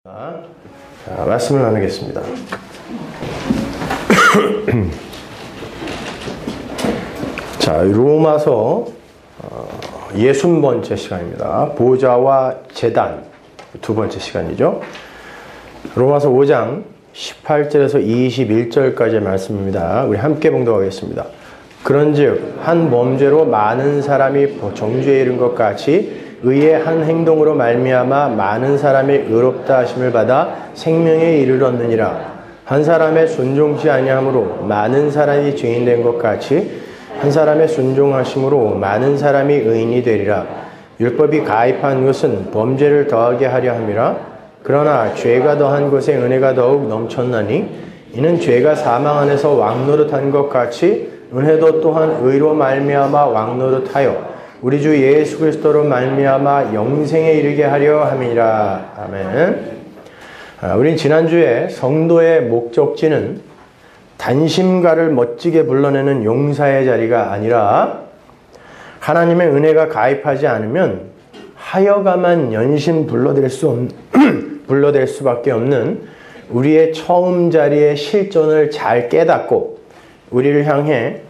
자, 말씀을 나누겠습니다. 자, 로마서 60번째 시간입니다. 보좌와 제단 두 번째 시간이죠. 로마서 5장 18절에서 21절까지의 말씀입니다. 우리 함께 봉독하겠습니다. 그런즉 한 범죄로 많은 사람이 정죄에 이른 것 같이 의의 한 행동으로 말미암아 많은 사람이 의롭다 하심을 받아 생명에 이르렀느니라. 한 사람의 순종치 아니함으로 많은 사람이 죄인된 것 같이 한 사람의 순종하심으로 많은 사람이 의인이 되리라. 율법이 가입한 것은 범죄를 더하게 하려 함이라. 그러나 죄가 더한 것에 은혜가 더욱 넘쳤나니 이는 죄가 사망 안에서 왕노릇한 것 같이 은혜도 또한 의로 말미암아 왕노릇하여 우리 주 예수 그리스도로 말미암아 영생에 이르게 하려 함이라. 아멘. 우린 지난주에 성도의 목적지는 단심가를 멋지게 불러내는 용사의 자리가 아니라 하나님의 은혜가 가입하지 않으면 하여가만 연신 불러댈 수밖에 없는 우리의 처음 자리의 실존을 잘 깨닫고 우리를 향해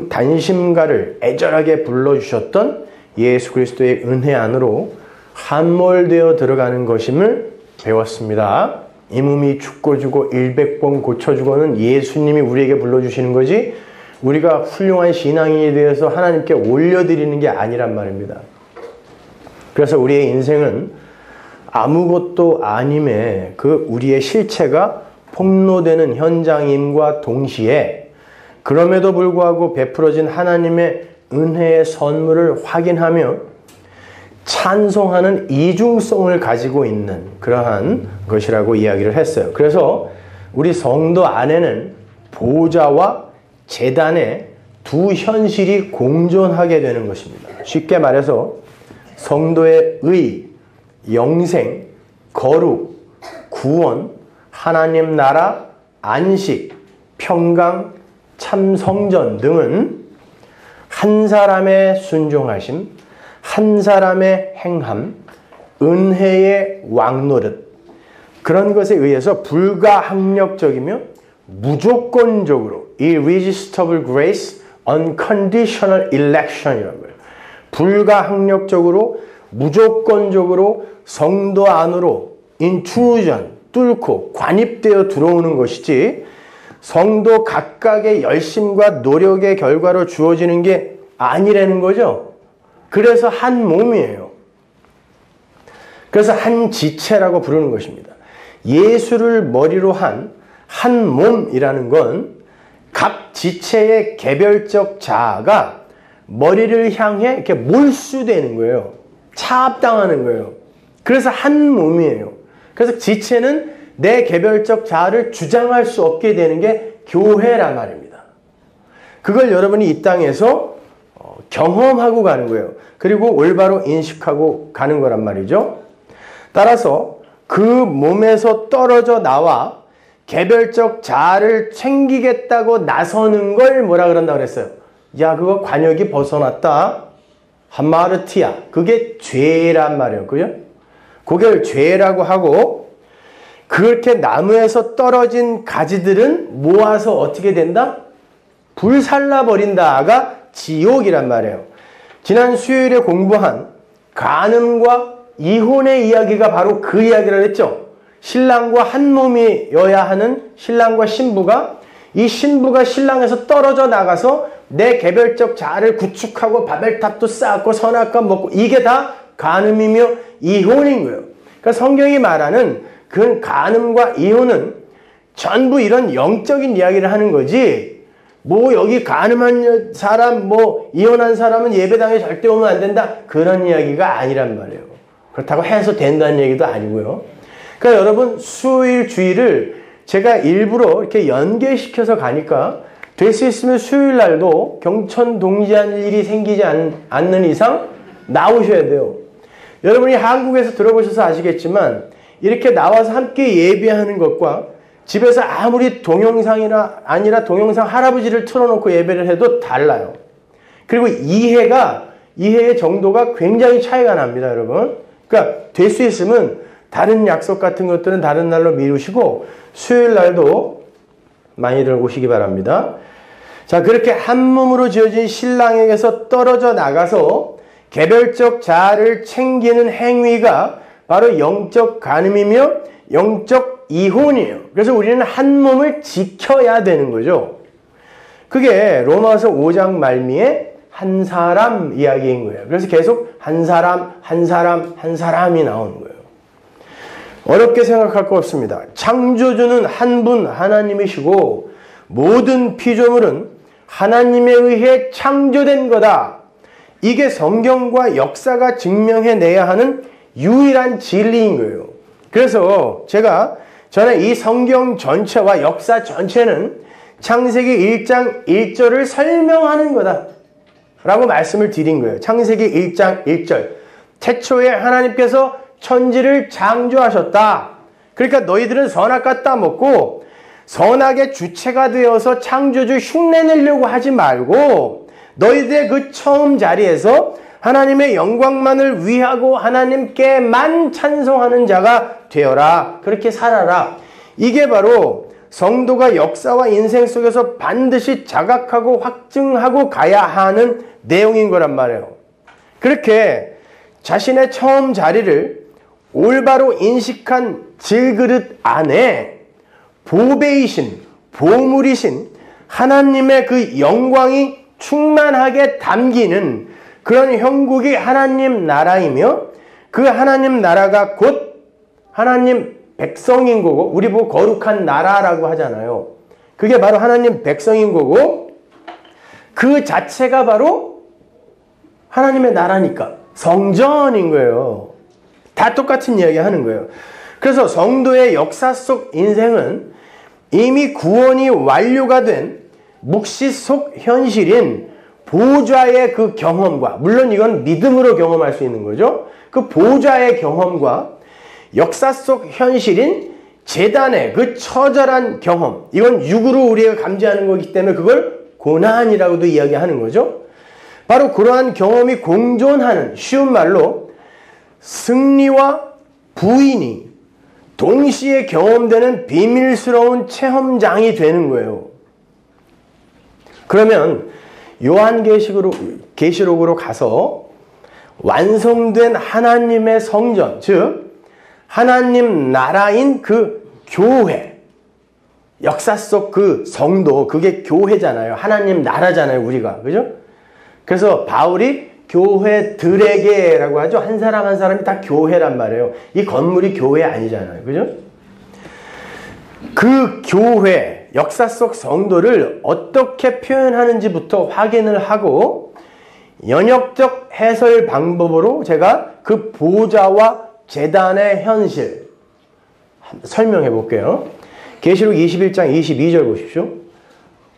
단심가를 애절하게 불러주셨던 예수 그리스도의 은혜 안으로 함몰되어 들어가는 것임을 배웠습니다. 이 몸이 죽고 100번 고쳐주고는 예수님이 우리에게 불러주시는 거지 우리가 훌륭한 신앙인이 되어서 하나님께 올려드리는 게 아니란 말입니다. 그래서 우리의 인생은 아무것도 아님에 우리의 실체가 폭로되는 현장임과 동시에 그럼에도 불구하고 베풀어진 하나님의 은혜의 선물을 확인하며 찬송하는 이중성을 가지고 있는 그러한 것이라고 이야기를 했어요. 그래서 우리 성도 안에는 보좌와 제단의 두 현실이 공존하게 되는 것입니다. 쉽게 말해서 성도의 의, 영생, 거룩, 구원, 하나님 나라, 안식, 평강, 참 성전 등은 한 사람의 순종하심, 한 사람의 행함, 은혜의 왕노릇 그런 것에 의해서 불가항력적이며 무조건적으로 irresistible grace, unconditional election이라는 거예요. 불가항력적으로 무조건적으로 성도 안으로 intrusion, 뚫고 관입되어 들어오는 것이지 성도 각각의 열심과 노력의 결과로 주어지는 게 아니라는 거죠. 그래서 한 몸이에요. 그래서 한 지체라고 부르는 것입니다. 예수를 머리로 한 몸이라는 건 각 지체의 개별적 자아가 머리를 향해 이렇게 몰수되는 거예요. 차압당하는 거예요. 그래서 한 몸이에요. 그래서 지체는 내 개별적 자아를 주장할 수 없게 되는 게 교회란 말입니다. 그걸 여러분이 이 땅에서 경험하고 가는 거예요. 그리고 올바로 인식하고 가는 거란 말이죠. 따라서 그 몸에서 떨어져 나와 개별적 자아를 챙기겠다고 나서는 걸 뭐라 그런다고 그랬어요? 야, 그거 관역이 벗어났다. 하마르티야. 그게 죄란 말이에요. 그죠? 그걸 죄라고 하고 그렇게 나무에서 떨어진 가지들은 모아서 어떻게 된다? 불살라버린다가 지옥이란 말이에요. 지난 수요일에 공부한 간음과 이혼의 이야기가 바로 그 이야기를 했죠. 신랑과 한 몸이어야 하는 신랑과 신부가 이 신부가 신랑에서 떨어져 나가서 내 개별적 자아를 구축하고 바벨탑도 쌓고 선악과 먹고 이게 다 간음이며 이혼인 거예요. 그러니까 성경이 말하는 그 간음과 이혼은 전부 이런 영적인 이야기를 하는 거지 뭐 여기 간음한 사람 이혼한 사람은 예배당에 절대 오면 안 된다 그런 이야기가 아니란 말이에요. 그렇다고 해서 된다는 얘기도 아니고요. 그러니까 여러분 수요일 주일을 제가 일부러 이렇게 연계시켜서 가니까 될 수 있으면 수요일 날도 경천 동지한 일이 생기지 않는 이상 나오셔야 돼요. 여러분이 한국에서 들어보셔서 아시겠지만 이렇게 나와서 함께 예배하는 것과 집에서 아무리 동영상이나 아니라 동영상 할아버지를 틀어놓고 예배를 해도 달라요. 그리고 이해의 정도가 굉장히 차이가 납니다, 여러분. 그러니까 될 수 있으면 다른 약속 같은 것들은 다른 날로 미루시고 수요일 날도 많이들 오시기 바랍니다. 자, 그렇게 한 몸으로 지어진 신랑에게서 떨어져 나가서 개별적 자아를 챙기는 행위가 바로 영적 간음이며 영적 이혼이에요. 그래서 우리는 한 몸을 지켜야 되는 거죠. 그게 로마서 5장 말미에 한 사람 이야기인 거예요. 그래서 계속 한 사람, 한 사람, 한 사람이 나오는 거예요. 어렵게 생각할 거 없습니다. 창조주는 한 분 하나님이시고 모든 피조물은 하나님에 의해 창조된 거다. 이게 성경과 역사가 증명해내야 하는 유일한 진리인 거예요. 그래서 제가 전에 이 성경 전체와 역사 전체는 창세기 1장 1절을 설명하는 거다 라고 말씀을 드린 거예요. 창세기 1장 1절. 태초에 하나님께서 천지를 창조하셨다. 그러니까 너희들은 선악과 따먹고 선악의 주체가 되어서 창조주 흉내내려고 하지 말고 너희들의 그 처음 자리에서 하나님의 영광만을 위하고 하나님께만 찬송하는 자가 되어라. 그렇게 살아라. 이게 바로 성도가 역사와 인생 속에서 반드시 자각하고 확증하고 가야 하는 내용인 거란 말이에요. 그렇게 자신의 처음 자리를 올바로 인식한 질그릇 안에 보배이신, 보물이신 하나님의 그 영광이 충만하게 담기는 그런 형국이 하나님 나라이며 그 하나님 나라가 곧 하나님 백성인 거고 우리 보고 거룩한 나라라고 하잖아요. 그게 바로 하나님 백성인 거고 그 자체가 바로 하나님의 나라니까 성전인 거예요. 다 똑같은 이야기 하는 거예요. 그래서 성도의 역사 속 인생은 이미 구원이 완료가 된 묵시 속 현실인 보좌의 그 경험과 물론 이건 믿음으로 경험할 수 있는 거죠. 그 보좌의 경험과 역사 속 현실인 제단의 그 처절한 경험 이건 육으로 우리가 감지하는 거기 때문에 그걸 고난이라고도 이야기하는 거죠. 바로 그러한 경험이 공존하는 쉬운 말로 승리와 부인이 동시에 경험되는 비밀스러운 체험장이 되는 거예요. 그러면 요한계시록으로 가서 완성된 하나님의 성전, 즉 하나님 나라인 그 교회, 역사 속 그 성도, 그게 교회잖아요. 하나님 나라잖아요, 우리가. 그죠? 그래서 바울이 교회들에게라고 하죠. 한 사람 한 사람이 다 교회란 말이에요. 이 건물이 교회 아니잖아요. 그죠? 그 교회, 역사 속 성도를 어떻게 표현하는지부터 확인을 하고 연역적 해설 방법으로 제가 그 보좌와 제단의 현실 설명해 볼게요. 계시록 21장 22절 보십시오.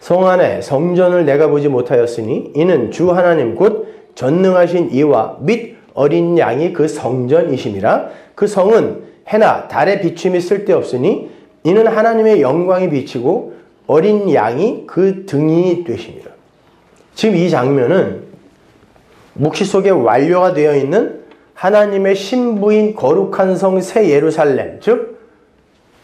성 안에 성전을 내가 보지 못하였으니 이는 주 하나님 곧 전능하신 이와 및 어린 양이 그 성전이심이라. 그 성은 해나 달의 비춤이 쓸데없으니 이는 하나님의 영광이 비치고 어린 양이 그 등이 되심이라. 지금 이 장면은 묵시 속에 완료가 되어 있는 하나님의 신부인 거룩한 성 새 예루살렘, 즉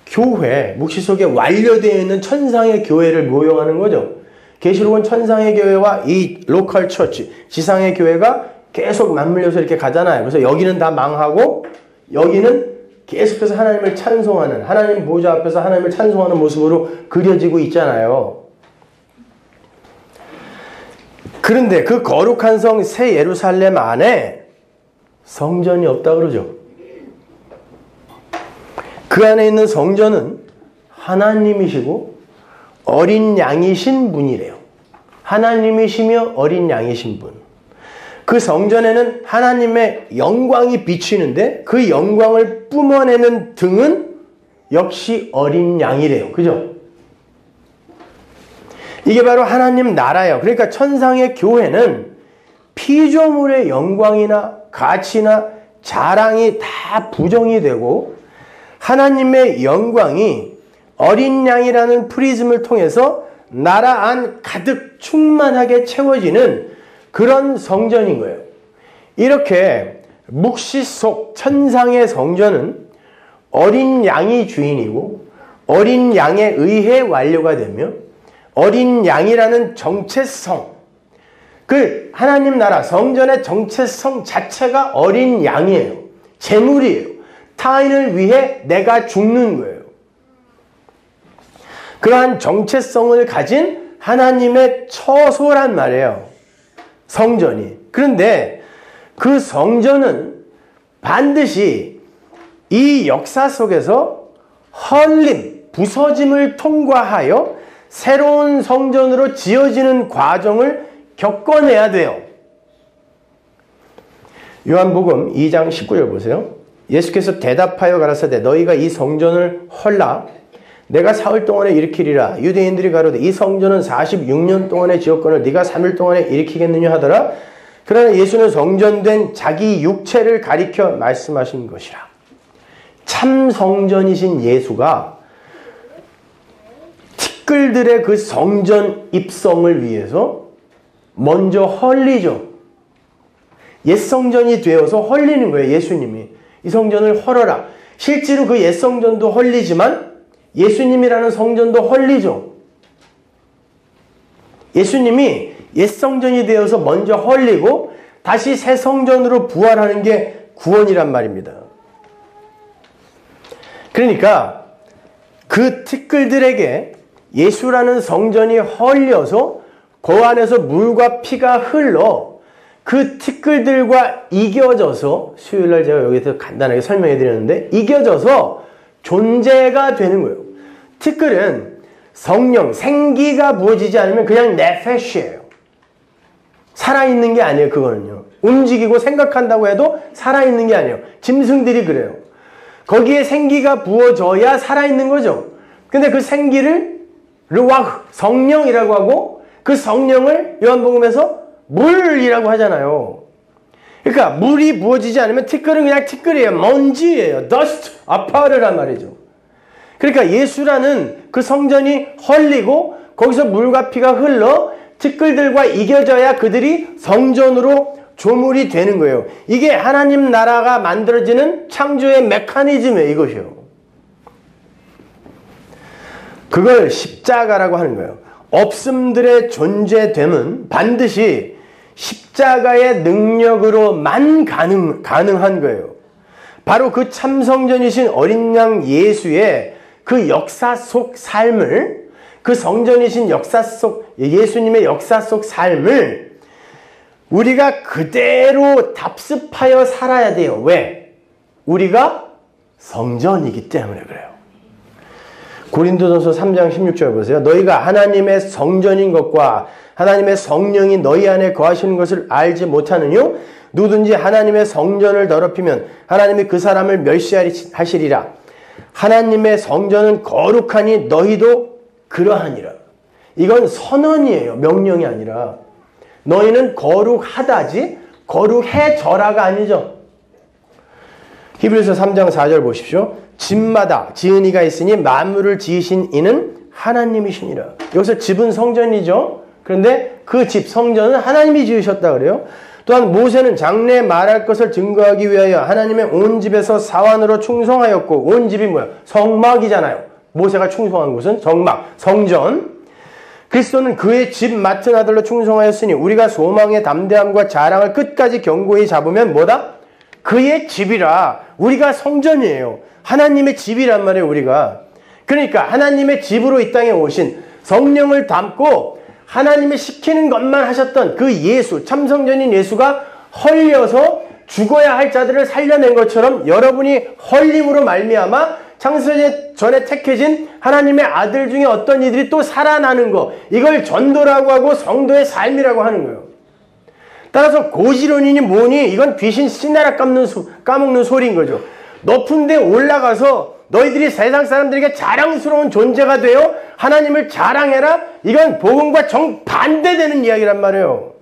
교회, 묵시 속에 완료되어 있는 천상의 교회를 모형하는 거죠. 계시록은 천상의 교회와 이 로컬 처치, 지상의 교회가 계속 맞물려서 이렇게 가잖아요. 그래서 여기는 다 망하고 여기는 계속해서 하나님을 찬송하는, 하나님 보좌 앞에서 하나님을 찬송하는 모습으로 그려지고 있잖아요. 그런데 그 거룩한 성 새 예루살렘 안에 성전이 없다 그러죠. 그 안에 있는 성전은 하나님이시고 어린 양이신 분이래요. 하나님이시며 어린 양이신 분. 그 성전에는 하나님의 영광이 비치는데 그 영광을 뿜어내는 등은 역시 어린 양이래요. 그죠? 이게 바로 하나님 나라예요. 그러니까 천상의 교회는 피조물의 영광이나 가치나 자랑이 다 부정이 되고 하나님의 영광이 어린 양이라는 프리즘을 통해서 나라 안 가득 충만하게 채워지는 그런 성전인 거예요. 이렇게 묵시 속 천상의 성전은 어린 양이 주인이고 어린 양에 의해 완료가 되며 어린 양이라는 정체성, 그 하나님 나라 성전의 정체성 자체가 어린 양이에요. 제물이에요. 타인을 위해 내가 죽는 거예요. 그러한 정체성을 가진 하나님의 처소란 말이에요. 성전이. 그런데 그 성전은 반드시 이 역사 속에서 헐림, 부서짐을 통과하여 새로운 성전으로 지어지는 과정을 겪어내야 돼요. 요한복음 2장 19절 보세요. 예수께서 대답하여 가라사대 너희가 이 성전을 헐라 내가 사흘 동안에 일으키리라. 유대인들이 가로되 이 성전은 46년 동안의 지었거늘 네가 3일 동안에 일으키겠느냐 하더라. 그러나 예수는 성전된 자기 육체를 가리켜 말씀하신 것이라. 참 성전이신 예수가 티끌들의 그 성전 입성을 위해서 먼저 헐리죠. 옛 성전이 되어서 헐리는 거예요. 예수님이. 이 성전을 헐어라. 실제로 그 옛 성전도 헐리지만 예수님이라는 성전도 헐리죠. 예수님이 옛 성전이 되어서 먼저 헐리고 다시 새 성전으로 부활하는 게 구원이란 말입니다. 그러니까 그 티끌들에게 예수라는 성전이 헐려서 그 안에서 물과 피가 흘러 그 티끌들과 이겨져서 수요일날 제가 여기서 간단하게 설명해 드렸는데 이겨져서 존재가 되는 거예요. 티끌은 성령, 생기가 부어지지 않으면 그냥 네페시예요. 살아있는 게 아니에요. 그거는요. 움직이고 생각한다고 해도 살아있는 게 아니에요. 짐승들이 그래요. 거기에 생기가 부어져야 살아있는 거죠. 근데 그 생기를 르와흐, 성령이라고 하고 그 성령을 요한복음에서 물이라고 하잖아요. 그러니까 물이 부어지지 않으면 티끌은 그냥 티끌이에요. 먼지예요. dust, 아파르란 말이죠. 그러니까 예수라는 그 성전이 헐리고 거기서 물과 피가 흘러 티끌들과 이겨져야 그들이 성전으로 조물이 되는 거예요. 이게 하나님 나라가 만들어지는 창조의 메커니즘이에요. 이것이요. 그걸 십자가라고 하는 거예요. 없음들의 존재됨은 반드시 십자가의 능력으로만 가능한 거예요. 바로 그 참성전이신 어린 양 예수의 그 역사 속 삶을, 그 성전이신 역사 속 예수님의 역사 속 삶을 우리가 그대로 답습하여 살아야 돼요. 왜? 우리가 성전이기 때문에 그래요. 고린도전서 3장 16절 보세요. 너희가 하나님의 성전인 것과 하나님의 성령이 너희 안에 거하시는 것을 알지 못하느뇨? 누구든지 하나님의 성전을 더럽히면 하나님이 그 사람을 멸시하시리라. 하나님의 성전은 거룩하니 너희도 그러하니라. 이건 선언이에요. 명령이 아니라. 너희는 거룩하다지 거룩해져라가 아니죠. 히브리서 3장 4절 보십시오. 집마다 지은 이가 있으니 만물을 지으신 이는 하나님이시니라. 여기서 집은 성전이죠. 그런데 그 집 성전은 하나님이 지으셨다 그래요. 또한 모세는 장래에 말할 것을 증거하기 위하여 하나님의 온 집에서 사환으로 충성하였고, 온 집이 뭐야? 성막이잖아요. 모세가 충성한 곳은 성막, 성전. 그리스도는 그의 집 맡은 아들로 충성하였으니 우리가 소망의 담대함과 자랑을 끝까지 견고히 잡으면 뭐다? 그의 집이라. 우리가 성전이에요. 하나님의 집이란 말이에요. 우리가. 그러니까 하나님의 집으로 이 땅에 오신 성령을 담고 하나님이 시키는 것만 하셨던 그 예수, 참성전인 예수가 헐려서 죽어야 할 자들을 살려낸 것처럼 여러분이 헐림으로 말미암아 창세 전에 택해진 하나님의 아들 중에 어떤 이들이 또 살아나는 거, 이걸 전도라고 하고 성도의 삶이라고 하는 거예요. 따라서 고지론이니 뭐니 이건 귀신 씨나라 까먹는 소리인 거죠. 높은 데 올라가서 너희들이 세상 사람들에게 자랑스러운 존재가 되어 하나님을 자랑해라. 이건 복음과 정반대되는 이야기란 말이에요.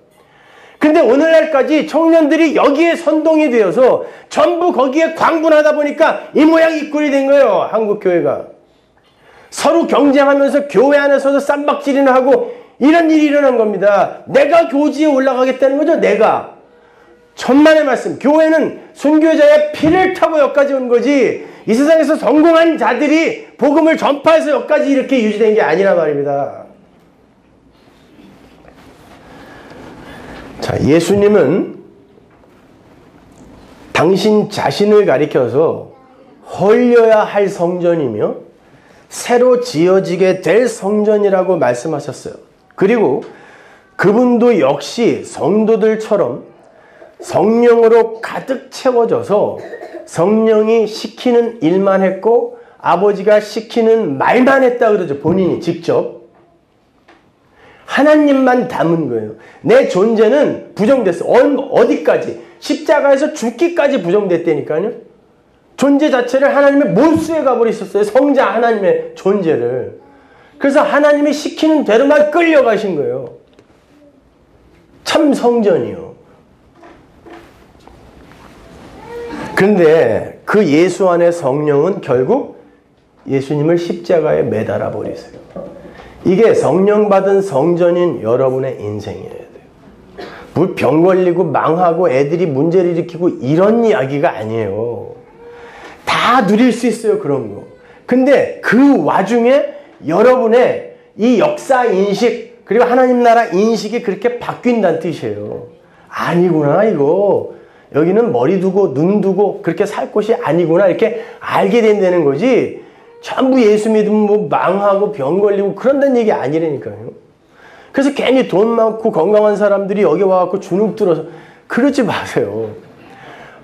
근데 오늘날까지 청년들이 여기에 선동이 되어서 전부 거기에 광분하다 보니까 이 모양 이 꼴이 된 거예요. 한국 교회가. 서로 경쟁하면서 교회 안에서도 쌈박질이나 하고 이런 일이 일어난 겁니다. 내가 교지에 올라가겠다는 거죠. 내가. 천만의 말씀. 교회는 순교자의 피를 타고 여기까지 온 거지 이 세상에서 성공한 자들이 복음을 전파해서 여기까지 이렇게 유지된 게 아니라 말입니다. 자, 예수님은 당신 자신을 가리켜서 헐려야 할 성전이며 새로 지어지게 될 성전이라고 말씀하셨어요. 그리고 그분도 역시 성도들처럼 성령으로 가득 채워져서 성령이 시키는 일만 했고 아버지가 시키는 말만 했다 그러죠. 본인이 직접. 하나님만 담은 거예요. 내 존재는 부정됐어. 어디까지? 십자가에서 죽기까지 부정됐다니까요. 존재 자체를 하나님의 몰수해 가버리셨어요. 성자 하나님의 존재를. 그래서 하나님이 시키는 대로만 끌려가신 거예요. 참 성전이요. 그런데 그 예수 안에 성령은 결국 예수님을 십자가에 매달아 버리세요. 이게 성령 받은 성전인 여러분의 인생이어야 돼요. 뭐 병 걸리고 망하고 애들이 문제를 일으키고 이런 이야기가 아니에요. 다 누릴 수 있어요, 그런 거. 근데 그 와중에 여러분의 이 역사 인식 그리고 하나님 나라 인식이 그렇게 바뀐다는 뜻이에요. 아니구나 이거. 여기는 머리 두고 눈 두고 그렇게 살 곳이 아니구나 이렇게 알게 된다는 거지. 전부 예수 믿으면 뭐 망하고 병 걸리고 그런다는 얘기 아니라니까요. 그래서 괜히 돈 많고 건강한 사람들이 여기 와갖고 주눅 들어서 그러지 마세요.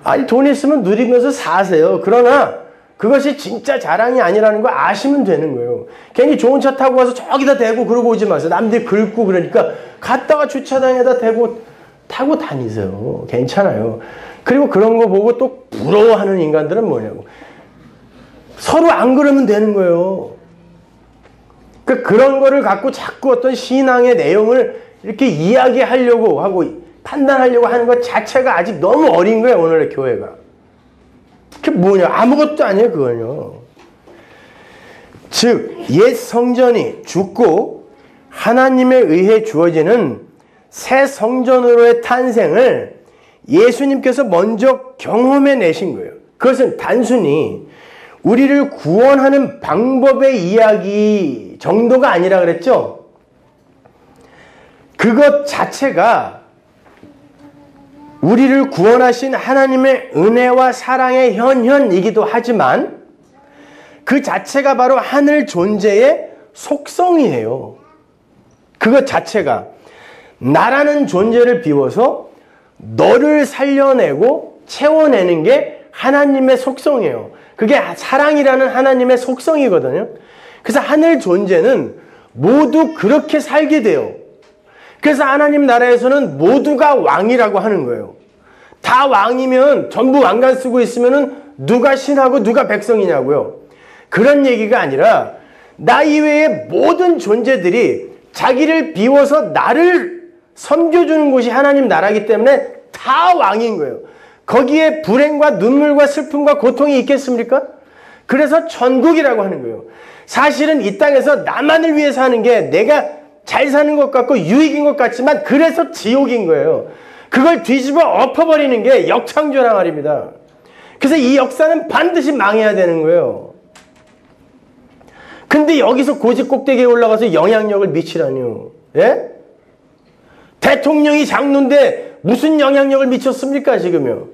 아니 돈 있으면 누리면서 사세요. 그러나 그것이 진짜 자랑이 아니라는 거 아시면 되는 거예요. 괜히 좋은 차 타고 와서 저기다 대고 그러고 오지 마세요. 남들이 긁고 그러니까 갔다가 주차장에다 대고 타고 다니세요. 괜찮아요. 그리고 그런 거 보고 또 부러워하는 인간들은 뭐냐고. 서로 안 그러면 되는 거예요. 그런 거를 갖고 자꾸 어떤 신앙의 내용을 이렇게 이야기하려고 하고 판단하려고 하는 것 자체가 아직 너무 어린 거예요, 오늘의 교회가. 그게 뭐냐? 아무것도 아니에요, 그건요. 즉, 옛 성전이 죽고 하나님에 의해 주어지는 새 성전으로의 탄생을 예수님께서 먼저 경험해 내신 거예요. 그것은 단순히 우리를 구원하는 방법의 이야기 정도가 아니라 그랬죠? 그것 자체가 우리를 구원하신 하나님의 은혜와 사랑의 현현이기도 하지만 그 자체가 바로 하늘 존재의 속성이에요. 그것 자체가 나라는 존재를 비워서 너를 살려내고 채워내는 게 하나님의 속성이에요. 그게 사랑이라는 하나님의 속성이거든요. 그래서 하늘 존재는 모두 그렇게 살게 돼요. 그래서 하나님 나라에서는 모두가 왕이라고 하는 거예요. 다 왕이면 전부 왕관 쓰고 있으면 누가 신하고 누가 백성이냐고요. 그런 얘기가 아니라 나 이외의 모든 존재들이 자기를 비워서 나를 섬겨주는 곳이 하나님 나라이기 때문에 다 왕인 거예요. 거기에 불행과 눈물과 슬픔과 고통이 있겠습니까? 그래서 천국이라고 하는 거예요. 사실은 이 땅에서 나만을 위해 사는 게 내가 잘 사는 것 같고 유익인 것 같지만 그래서 지옥인 거예요. 그걸 뒤집어 엎어버리는 게 역창조란 말입니다. 그래서 이 역사는 반드시 망해야 되는 거예요. 근데 여기서 고지 꼭대기에 올라가서 영향력을 미치라니요. 예? 대통령이 장로인데 무슨 영향력을 미쳤습니까 지금요?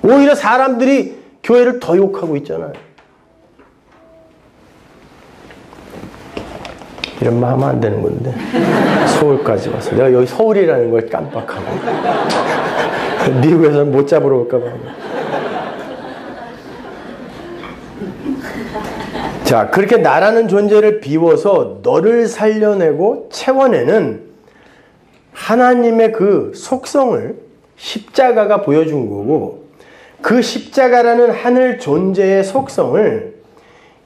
오히려 사람들이 교회를 더 욕하고 있잖아요. 이런 말 하면 안 되는 건데 서울까지 와서 내가 여기 서울이라는 걸 깜빡하고 미국에서는 못 잡으러 올까 봐. 자, 그렇게 나라는 존재를 비워서 너를 살려내고 채워내는 하나님의 그 속성을 십자가가 보여준 거고, 그 십자가라는 하늘 존재의 속성을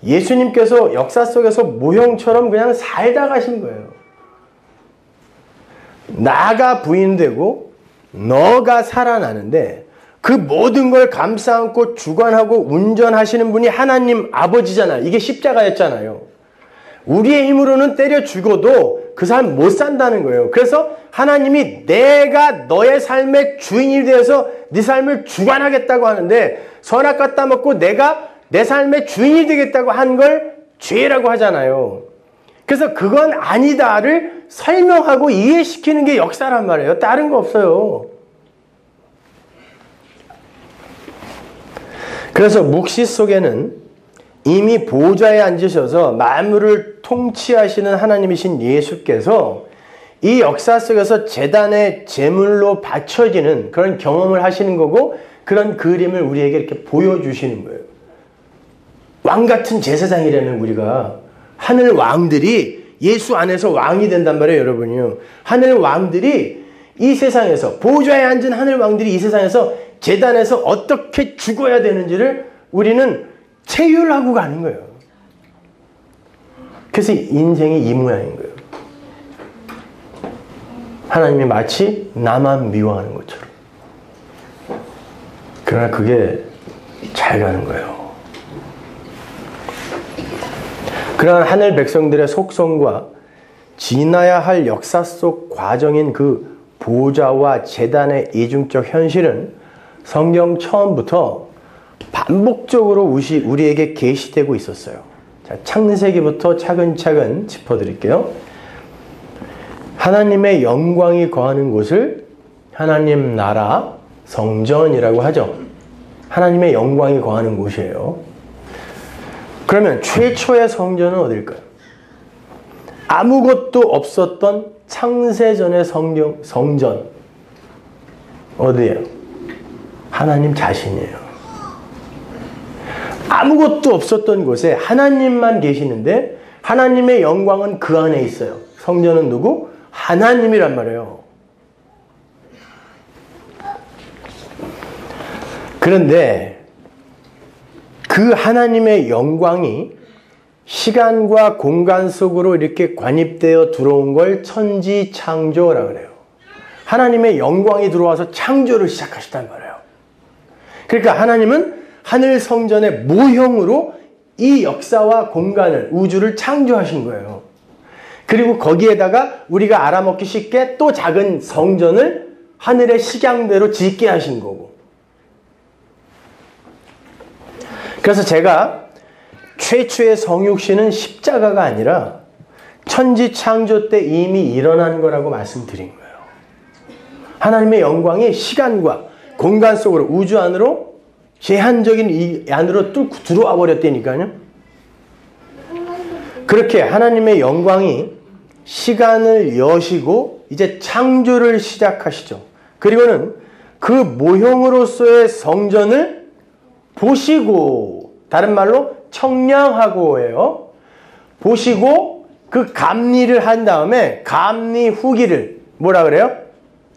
예수님께서 역사 속에서 모형처럼 그냥 살다 가신 거예요. 나가 부인되고 너가 살아나는데 그 모든 걸 감싸 안고 주관하고 운전하시는 분이 하나님 아버지잖아요. 이게 십자가였잖아요. 우리의 힘으로는 때려 죽어도 그 삶 못 산다는 거예요. 그래서 하나님이 내가 너의 삶의 주인이 되어서 네 삶을 주관하겠다고 하는데 선악 따먹고 내가 내 삶의 주인이 되겠다고 한 걸 죄라고 하잖아요. 그래서 그건 아니다를 설명하고 이해시키는 게 역사란 말이에요. 다른 거 없어요. 그래서 묵시 속에는 이미 보좌에 앉으셔서 만물을 통치하시는 하나님이신 예수께서 이 역사 속에서 제단의 제물로 바쳐지는 그런 경험을 하시는 거고 그런 그림을 우리에게 이렇게 보여주시는 거예요. 왕 같은 제사장이라면 우리가 하늘 왕들이 예수 안에서 왕이 된단 말이에요, 여러분이요. 하늘 왕들이 이 세상에서 보좌에 앉은 하늘 왕들이 이 세상에서 제단에서 어떻게 죽어야 되는지를 우리는 체휼하고 가는 거예요. 그래서 인생이 이 모양인 거예요. 하나님이 마치 나만 미워하는 것처럼. 그러나 그게 잘 가는 거예요. 그러한 하늘 백성들의 속성과 지나야 할 역사 속 과정인 그 보좌와 제단의 이중적 현실은 성경 처음부터 반복적으로 우리에게 계시되고 있었어요. 자, 창세기부터 차근차근 짚어드릴게요. 하나님의 영광이 거하는 곳을 하나님 나라 성전이라고 하죠. 하나님의 영광이 거하는 곳이에요. 그러면 최초의 성전은 어딜까요? 아무것도 없었던 창세전의 성전 어디예요? 하나님 자신이에요. 아무것도 없었던 곳에 하나님만 계시는데 하나님의 영광은 그 안에 있어요. 성전은 누구? 하나님이란 말이에요. 그런데 그 하나님의 영광이 시간과 공간 속으로 이렇게 관입되어 들어온 걸 천지창조라고 그래요. 하나님의 영광이 들어와서 창조를 시작하셨단 말이에요. 그러니까 하나님은 하늘 성전의 모형으로 이 역사와 공간을, 우주를 창조하신 거예요. 그리고 거기에다가 우리가 알아먹기 쉽게 또 작은 성전을 하늘의 식양대로 짓게 하신 거고. 그래서 제가 최초의 성육신은 십자가가 아니라 천지창조 때 이미 일어난 거라고 말씀드린 거예요. 하나님의 영광이 시간과 공간 속으로, 우주 안으로, 제한적인 이 안으로 뚫고 들어와 버렸다니까요. 그렇게 하나님의 영광이 시간을 여시고 이제 창조를 시작하시죠. 그리고는 그 모형으로서의 성전을 보시고, 다른 말로 청량하고예요. 보시고 그 감리를 한 다음에 감리 후기를 뭐라 그래요?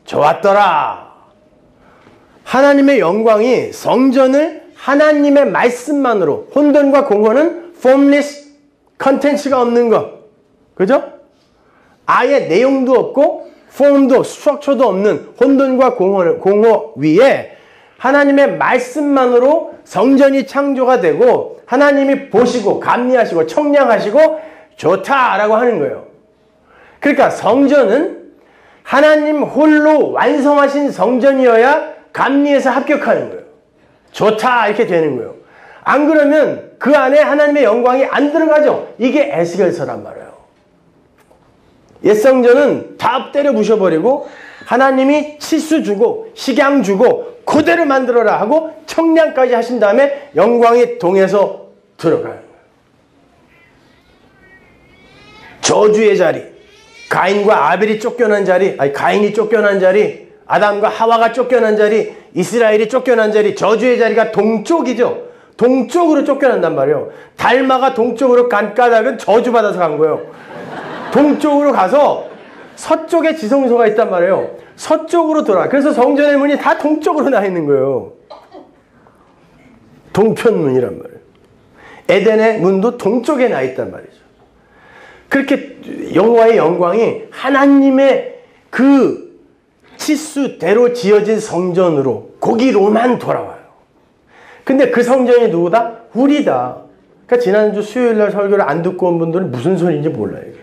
좋았더라. 하나님의 영광이 성전을 하나님의 말씀만으로, 혼돈과 공허는 formless 컨텐츠가 없는 것, 그죠? 아예 내용도 없고 폼도 스트럭처도 없는 혼돈과 공허 위에 하나님의 말씀만으로 성전이 창조가 되고 하나님이 보시고 감리하시고 청량하시고 좋다라고 하는 거예요. 그러니까 성전은 하나님 홀로 완성하신 성전이어야 감리해서 합격하는 거예요. 좋다 이렇게 되는 거예요. 안 그러면 그 안에 하나님의 영광이 안 들어가죠. 이게 에스겔서란 말이에요. 옛 성전은 다 때려 부셔버리고 하나님이 치수 주고 식양 주고 그대로 만들어라 하고 청량까지 하신 다음에 영광이 동에서 들어가는 거예요. 저주의 자리, 가인과 아벨이 쫓겨난 자리, 아니 가인이 쫓겨난 자리, 아담과 하와가 쫓겨난 자리, 이스라엘이 쫓겨난 자리, 저주의 자리가 동쪽이죠. 동쪽으로 쫓겨난단 말이에요. 달마가 동쪽으로 간 까닭은 저주받아서 간 거예요. 동쪽으로 가서 서쪽에 지성소가 있단 말이에요. 서쪽으로 돌아. 그래서 성전의 문이 다 동쪽으로 나 있는 거예요. 동편문이란 말이에요. 에덴의 문도 동쪽에 나 있단 말이죠. 그렇게 여호와의 영광이 하나님의 그 치수대로 지어진 성전으로 거기로만 돌아와요. 근데 그 성전이 누구다? 우리다. 그러니까 지난주 수요일날 설교를 안 듣고 온 분들은 무슨 소리인지 몰라요. 이게.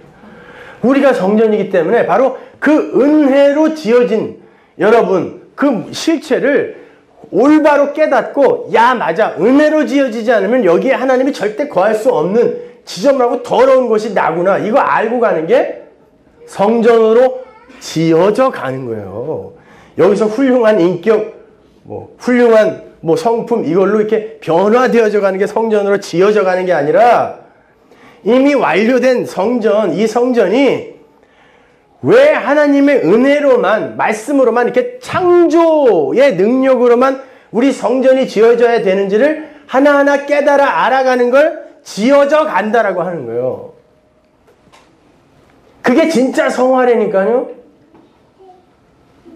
우리가 성전이기 때문에 바로 그 은혜로 지어진 여러분 그 실체를 올바로 깨닫고 야 맞아 은혜로 지어지지 않으면 여기에 하나님이 절대 거할 수 없는 지저분하고 더러운 것이 나구나 이거 알고 가는 게 성전으로 지어져 가는 거예요. 여기서 훌륭한 인격 훌륭한 성품 이걸로 이렇게 변화되어져 가는 게 성전으로 지어져 가는 게 아니라 이미 완료된 성전 이 성전이 왜 하나님의 은혜로만 말씀으로만 이렇게 창조의 능력으로만 우리 성전이 지어져야 되는지를 하나하나 깨달아 알아가는 걸 지어져 간다라고 하는 거예요. 그게 진짜 성화라니까요.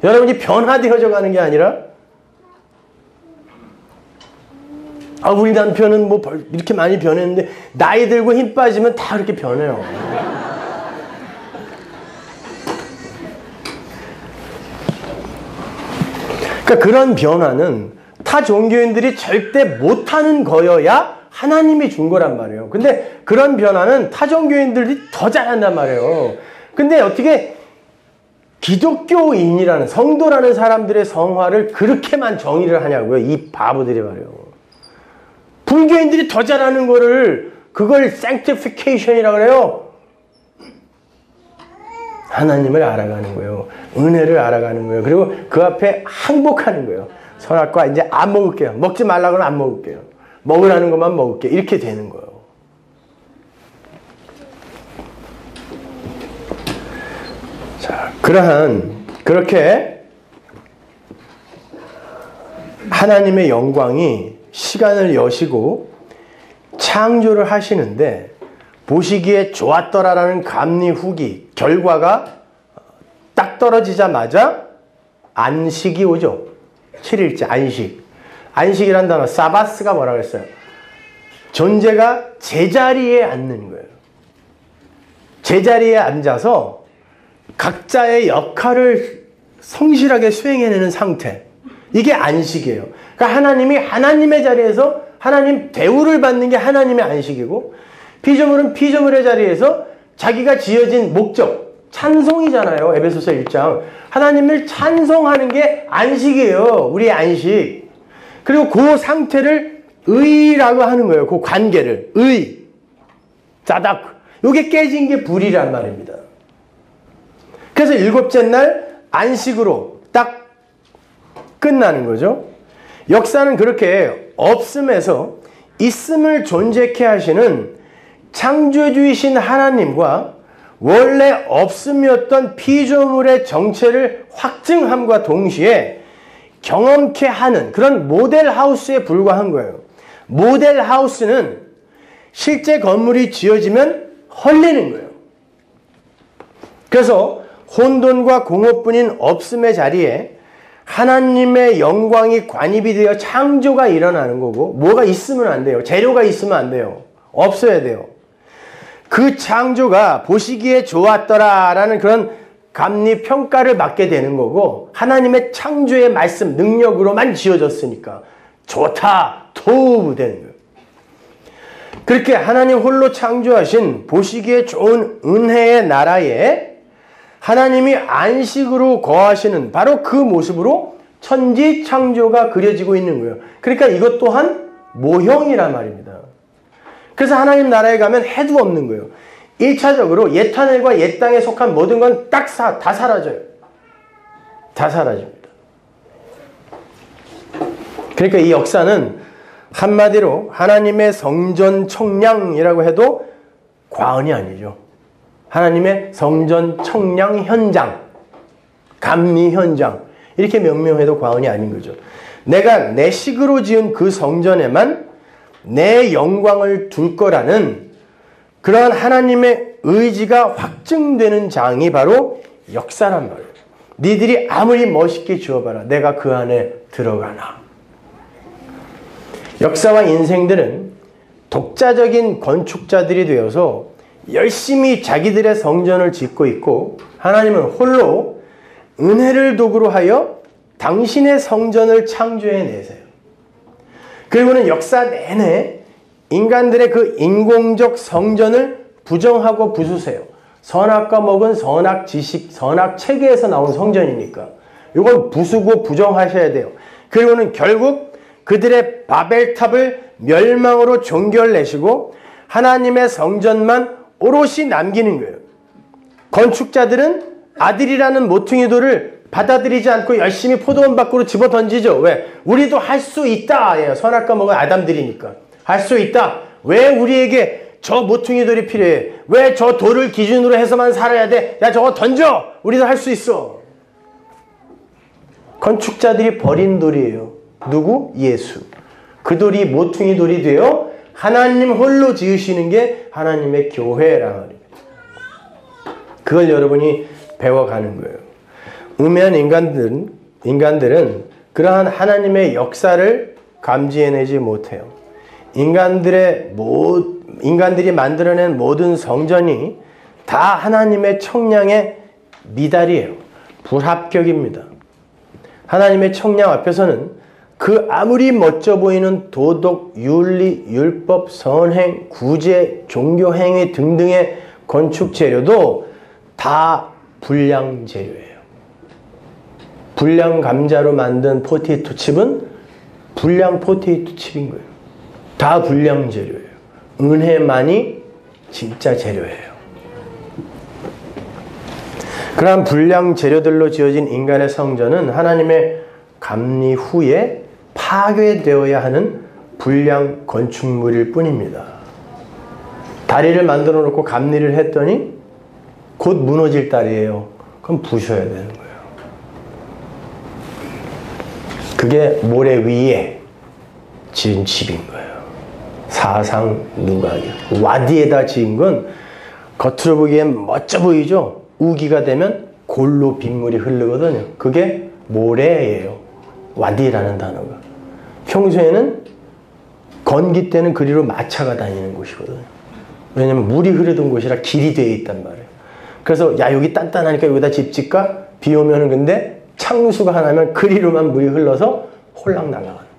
여러분이 변화되어져 가는 게 아니라 우리 남편은 이렇게 많이 변했는데 나이 들고 힘 빠지면 다 그렇게 변해요. 그러니까 그런 변화는 타 종교인들이 절대 못하는 거여야 하나님이 준 거란 말이에요. 근데 그런 변화는 타 종교인들이 더 잘한단 말이에요. 근데 어떻게 기독교인이라는 성도라는 사람들의 성화를 그렇게만 정의를 하냐고요. 이 바보들이 말이에요. 불교인들이 더 잘하는 거를 그걸 sanctification이라고 그래요. 하나님을 알아가는 거예요. 은혜를 알아가는 거예요. 그리고 그 앞에 항복하는 거예요. 선악과 이제 안 먹을게요. 먹지 말라고는 안 먹을게요. 먹으라는 것만 먹을게요. 이렇게 되는 거예요. 자, 그렇게 하나님의 영광이 시간을 여시고 창조를 하시는데 보시기에 좋았더라라는 감리 후기 결과가 딱 떨어지자마자 안식이 오죠. 7일째 안식. 안식이란 단어 사바스가 뭐라고 했어요? 존재가 제자리에 앉는 거예요. 제자리에 앉아서 각자의 역할을 성실하게 수행해내는 상태. 이게 안식이에요. 그러니까 하나님이 하나님의 자리에서 하나님 대우를 받는 게 하나님의 안식이고 피조물은 피조물의 자리에서 자기가 지어진 목적, 찬송이잖아요. 에베소서 1장. 하나님을 찬송하는 게 안식이에요. 우리의 안식. 그리고 그 상태를 의라고 하는 거예요. 그 관계를. 의. 짜닥. 이게 깨진 게 불이란 말입니다. 그래서 일곱째 날 안식으로 딱 끝나는 거죠. 역사는 그렇게 없음에서 있음을 존재케 하시는 창조주이신 하나님과 원래 없음이었던 피조물의 정체를 확증함과 동시에 경험케 하는 그런 모델하우스에 불과한 거예요. 모델하우스는 실제 건물이 지어지면 헐리는 거예요. 그래서 혼돈과 공허뿐인 없음의 자리에 하나님의 영광이 관입이 되어 창조가 일어나는 거고 뭐가 있으면 안 돼요. 재료가 있으면 안 돼요. 없어야 돼요. 그 창조가 보시기에 좋았더라라는 그런 감리 평가를 받게 되는 거고 하나님의 창조의 말씀 능력으로만 지어졌으니까 좋다 토부 되는 거예요. 그렇게 하나님 홀로 창조하신 보시기에 좋은 은혜의 나라에 하나님이 안식으로 거하시는 바로 그 모습으로 천지 창조가 그려지고 있는 거예요. 그러니까 이것 또한 모형이란 말입니다. 그래서 하나님 나라에 가면 해도 없는 거예요. 1차적으로 옛 하늘과 옛 땅에 속한 모든 건 다 사라져요. 다 사라집니다. 그러니까 이 역사는 한마디로 하나님의 성전 청량이라고 해도 과언이 아니죠. 하나님의 성전 청량 현장, 감리 현장 이렇게 명명해도 과언이 아닌 거죠. 내가 내 식으로 지은 그 성전에만 내 영광을 둘 거라는 그러한 하나님의 의지가 확증되는 장이 바로 역사란 말이에요. 니들이 아무리 멋있게 지어봐라. 내가 그 안에 들어가나. 역사와 인생들은 독자적인 건축자들이 되어서 열심히 자기들의 성전을 짓고 있고 하나님은 홀로 은혜를 도구로 하여 당신의 성전을 창조해내세요. 그리고는 역사 내내 인간들의 그 인공적 성전을 부정하고 부수세요. 선악과 먹은 선악 지식, 선악 체계에서 나온 성전이니까 이건 부수고 부정하셔야 돼요. 그리고는 결국 그들의 바벨탑을 멸망으로 종결내시고 하나님의 성전만 오롯이 남기는 거예요. 건축자들은 아들이라는 모퉁이 돌을 받아들이지 않고 열심히 포도원 밖으로 집어 던지죠. 왜? 우리도 할 수 있다. 예, 선악과 먹은 아담들이니까. 할 수 있다. 왜 우리에게 저 모퉁이 돌이 필요해? 왜 저 돌을 기준으로 해서만 살아야 돼? 야, 저거 던져! 우리도 할 수 있어. 건축자들이 버린 돌이에요. 누구? 예수. 그 돌이 모퉁이 돌이 되어 하나님 홀로 지으시는 게 하나님의 교회라 말입니다. 그걸 여러분이 배워가는 거예요. 우매한 인간들은 그러한 하나님의 역사를 감지해내지 못해요. 인간들이 만들어낸 모든 성전이 다 하나님의 청량의 미달이에요. 불합격입니다. 하나님의 청량 앞에서는 그 아무리 멋져 보이는 도덕, 윤리, 율법, 선행, 구제, 종교행위 등등의 건축 재료도 다 불량 재료예요. 불량 감자로 만든 포테이토 칩은 불량 포테이토 칩인 거예요. 다 불량 재료예요. 은혜만이 진짜 재료예요. 그러한 불량 재료들로 지어진 인간의 성전은 하나님의 감리 후에 파괴되어야 하는 불량 건축물일 뿐입니다. 다리를 만들어 놓고 감리를 했더니 곧 무너질 다리예요. 그럼 부셔야 되는 거예요. 그게 모래 위에 지은 집인 거예요. 사상 누각이요. 와디에다 지은 건 겉으로 보기엔 멋져 보이죠? 우기가 되면 골로 빗물이 흐르거든요. 그게 모래예요. 와디라는 단어가. 평소에는 건기 때는 그리로 마차가 다니는 곳이거든요. 왜냐면 물이 흐르던 곳이라 길이 되어 있단 말이에요. 그래서 야, 여기 단단하니까 여기다 집 짓까? 비 오면은 근데 창수가 하나면 그리로만 물이 흘러서 홀랑 날아가는 거예요.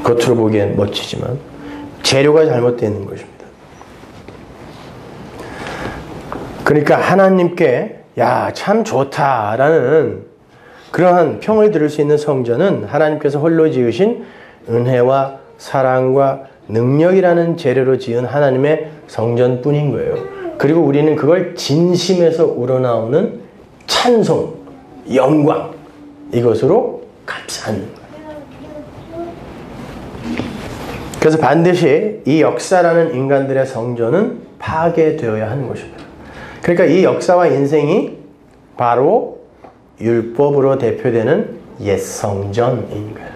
겉으로 보기엔 멋지지만 재료가 잘못되어 있는 것입니다. 그러니까 하나님께 야, 참 좋다라는 그러한 평을 들을 수 있는 성전은 하나님께서 홀로 지으신 은혜와 사랑과 능력이라는 재료로 지은 하나님의 성전뿐인 거예요. 그리고 우리는 그걸 진심에서 우러나오는 찬송, 영광 이것으로 감사하는 거예요. 그래서 반드시 이 역사라는 인간들의 성전은 파괴되어야 하는 것입니다. 그러니까 이 역사와 인생이 바로 율법으로 대표되는 옛 성전인 거예요.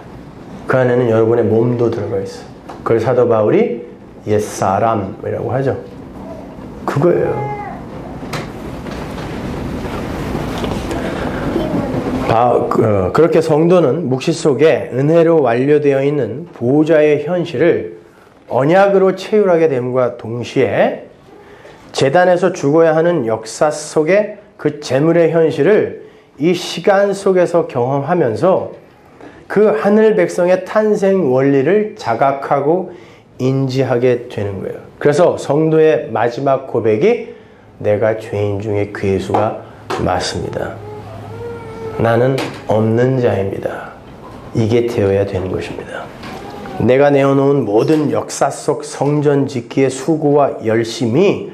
그 안에는 여러분의 몸도 들어가 있어요. 그걸 사도 바울이 옛 사람이라고 하죠. 그거예요. 그렇게 성도는 묵시 속에 은혜로 완료되어 있는 보호자의 현실을 언약으로 체휼하게 됨과 동시에 제단에서 죽어야 하는 역사 속에 그 재물의 현실을 이 시간 속에서 경험하면서 그 하늘 백성의 탄생 원리를 자각하고 인지하게 되는 거예요. 그래서 성도의 마지막 고백이 내가 죄인 중에 괴수가 맞습니다. 나는 없는 자입니다. 이게 되어야 되는 것입니다. 내가 내어놓은 모든 역사 속 성전 짓기의 수고와 열심이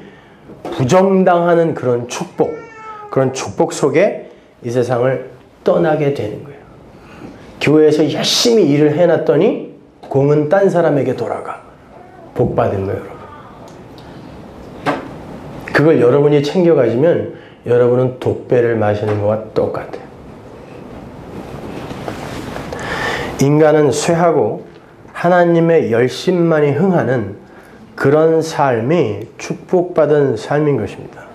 부정당하는 그런 축복 속에 이 세상을 떠나게 되는 거예요. 교회에서 열심히 일을 해놨더니 공은 딴 사람에게 돌아가. 복 받은 거예요, 여러분. 그걸 여러분이 챙겨가시면 여러분은 독배를 마시는 것과 똑같아요. 인간은 쇠하고 하나님의 열심만이 흥하는 그런 삶이 축복받은 삶인 것입니다.